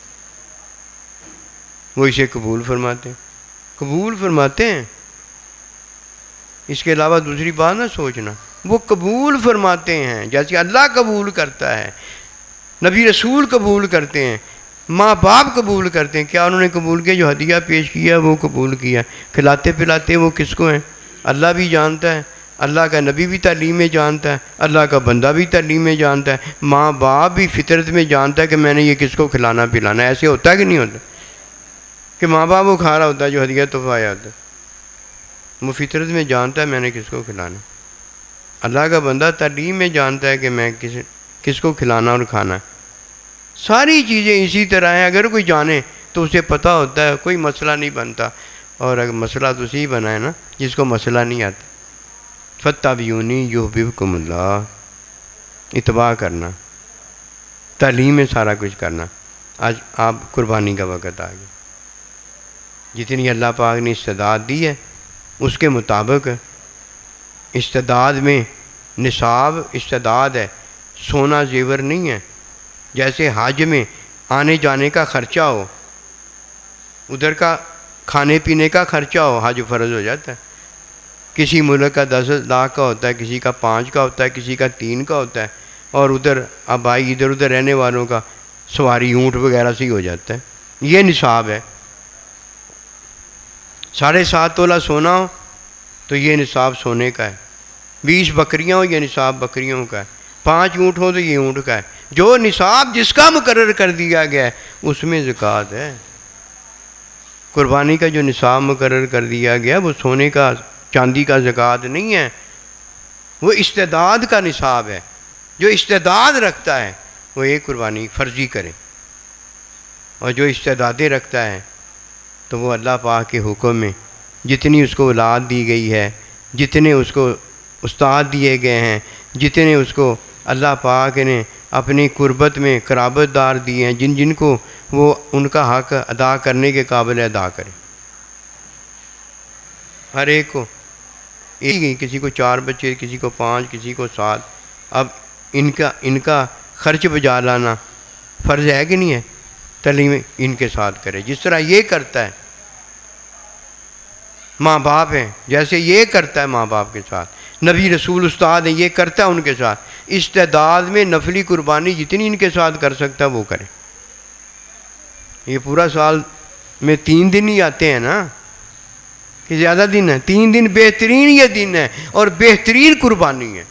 وہ اسے قبول فرماتے ہیں، قبول فرماتے ہیں، اس کے علاوہ دوسری بات نہ سوچنا، وہ قبول فرماتے ہیں، جیسے اللہ قبول کرتا ہے، نبی رسول قبول کرتے ہیں، ماں باپ قبول کرتے ہیں۔ کیا انہوں نے قبول کیا؟ جو ہدیہ پیش کیا وہ قبول کیا، کھلاتے پلاتے وہ کس کو ہیں؟ اللہ بھی جانتا ہے، اللہ کا نبی بھی تعلیم میں جانتا ہے، اللہ کا بندہ بھی تعلیم میں جانتا ہے، ماں باپ بھی فطرت میں جانتا ہے کہ میں نے یہ کس کو کھلانا پلانا ہے۔ ایسے ہوتا ہے کہ نہیں ہوتا کہ ماں باپ وہ کھا رہا ہوتا ہے جو ہدیہ تحفہ آیا ہوتا ہے، وہ فطرت میں جانتا ہے میں نے کس کو کھلانا، اللہ کا بندہ تعلیم میں جانتا ہے کہ میں کس کو کھلانا اور کھانا ہے۔ ساری چیزیں اسی طرح ہیں، اگر کوئی جانے تو اسے پتہ ہوتا ہے، کوئی مسئلہ نہیں بنتا، اور اگر مسئلہ تو اسی بنا ہے نا جس کو مسئلہ نہیں آتا۔ فاتبعونی یحببکم اللہ، اتباع کرنا، تعلیم میں سارا کچھ کرنا۔ آج آپ قربانی کا وقت آ گیا، جتنی اللہ پاک نے استعداد دی ہے اس کے مطابق استعداد میں نصاب استعداد ہے، سونا زیور نہیں ہے۔ جیسے حج میں آنے جانے کا خرچہ ہو، ادھر کا کھانے پینے کا خرچہ ہو، حج فرض ہو جاتا ہے۔ کسی ملک کا 10 لاکھ کا ہوتا ہے، کسی کا 5 کا ہوتا ہے، کسی کا 3 کا ہوتا ہے، اور ادھر آبائی ادھر ادھر رہنے والوں کا سواری اونٹ وغیرہ سے ہی ہو جاتا ہے۔ یہ نصاب ہے۔ 7.5 تولہ سونا ہو تو یہ نصاب سونے کا ہے، 20 بکریاں ہو یہ نصاب بکریوں کا ہے، 5 اونٹ ہو تو یہ اونٹ کا ہے۔ جو نصاب جس کا مقرر کر دیا گیا ہے اس میں زکوٰۃ ہے۔ قربانی کا جو نصاب مقرر کر دیا گیا وہ سونے کا چاندی کا زکوٰۃ نہیں ہے، وہ استعداد کا نصاب ہے۔ جو استعداد رکھتا ہے وہ ایک قربانی فرضی کرے، اور جو استعدادیں رکھتا ہے تو وہ اللہ پاک کے حکم میں جتنی اس کو اولاد دی گئی ہے، جتنے اس کو استاد دیے گئے ہیں، جتنے اس کو اللہ پاک نے اپنی قربت میں قرابت دار دیے ہیں، جن جن کو وہ ان کا حق ادا کرنے کے قابل ادا کرے۔ ہر ایک کو کسی کو 4 بچے، کسی کو 5، کسی کو 7۔ اب ان کا خرچ بجا لانا فرض ہے کہ نہیں ہے؟ تعلیم ان کے ساتھ کرے جس طرح یہ کرتا ہے۔ ماں باپ ہیں جیسے یہ کرتا ہے ماں باپ کے ساتھ، نبی رسول استاد ہیں یہ کرتا ہے ان کے ساتھ۔ استعداد میں نفلی قربانی جتنی ان کے ساتھ کر سکتا ہے وہ کرے۔ یہ پورا سال میں 3 دن ہی آتے ہیں نا، کہ زیادہ دن ہے؟ 3 دن بہترین یہ دن ہے اور بہترین قربانی ہے۔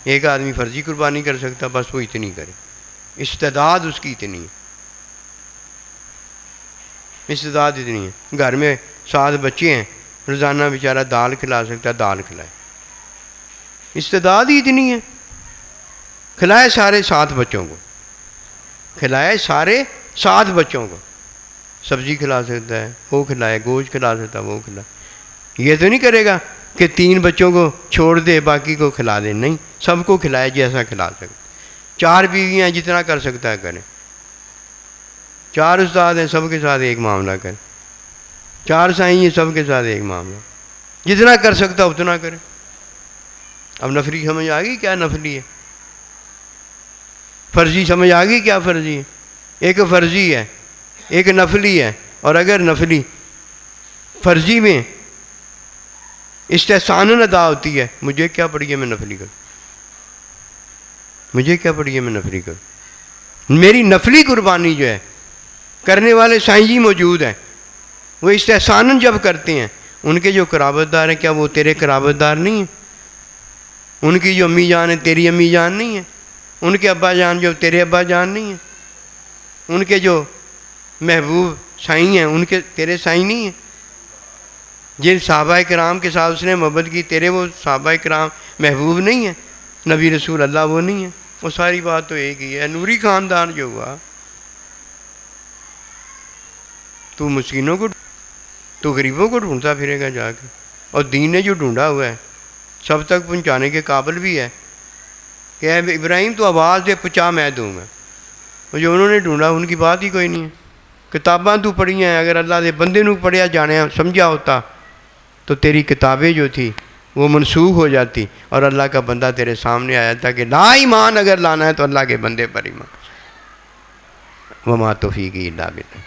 ایک آدمی فرضی قربانی کر سکتا، بس وہ اتنی کرے، استعداد اس کی اتنی ہے، استعداد اتنی ہے۔ گھر میں 7 بچے ہیں، روزانہ بیچارہ دال کھلا سکتا ہے، دال کھلائے، استعداد ہی اتنی ہے۔ کھلائے سارے 7 بچوں کو، کھلائے سارے 7 بچوں کو، سبزی کھلا سکتا ہے وہ کھلائے، گوشت کھلا سکتا ہے وہ کھلائے۔ یہ تو نہیں کرے گا کہ 3 بچوں کو چھوڑ دے باقی کو کھلا دے، نہیں، سب کو کھلائے جیسا کھلا سکتا۔ 4 بیویاں جتنا کر سکتا ہے کریں، 4 استاد ہیں سب کے ساتھ ایک معاملہ کریں، 4 سائیں ہیں سب کے ساتھ ایک معاملہ، جتنا کر سکتا اتنا کرے۔ اب نفلی سمجھ آ گئی کیا نفلی ہے، فرضی سمجھ آ گئی کیا فرضی ہے؟ ایک فرضی ہے ایک نفلی ہے، اور اگر نفلی فرضی میں استحساناً ادا ہوتی ہے، مجھے کیا پڑی ہے میں نفلی کروں، مجھے کیا پڑی ہے میں نفلی کروں۔ میری نفلی قربانی جو ہے کرنے والے سائیں جی موجود ہیں، وہ استحساناً جب کرتے ہیں، ان کے جو قرابت دار ہیں کیا وہ تیرے قرابت دار نہیں ہیں؟ ان کی جو امی جان ہے تیری امی جان نہیں ہے؟ ان کے ابا جان جو تیرے ابا جان نہیں ہیں؟ ان کے جو محبوب سائیں ہیں ان کے تیرے سائیں نہیں ہیں؟ جن صحابہ کرام کے ساتھ اس نے محبت کی تیرے وہ صحابہ کرام محبوب نہیں ہیں؟ نبی رسول اللہ وہ نہیں ہیں؟ وہ ساری بات تو ایک ہی ہے، نوری خاندان جو ہوا۔ تو مسکینوں کو تو غریبوں کو ڈھونڈتا پھرے گا جا کے، اور دین نے جو ڈھونڈا ہوا ہے سب تک پہنچانے کے قابل بھی ہے کہ اے ابراہیم تو آواز دے پہنچا میں دوں گا۔ اور جو انہوں نے ڈھونڈا ان کی بات ہی کوئی نہیں ہے۔ کتاباں تو پڑھی ہیں، اگر اللہ دے بندے نو پڑھیا جانے سمجھا ہوتا تو تیری کتابیں جو تھی وہ منسوخ ہو جاتی، اور اللہ کا بندہ تیرے سامنے آیا تھا کہ لا ایمان اگر لانا ہے تو اللہ کے بندے پر ایمان، وما توفیقی الا باللہ۔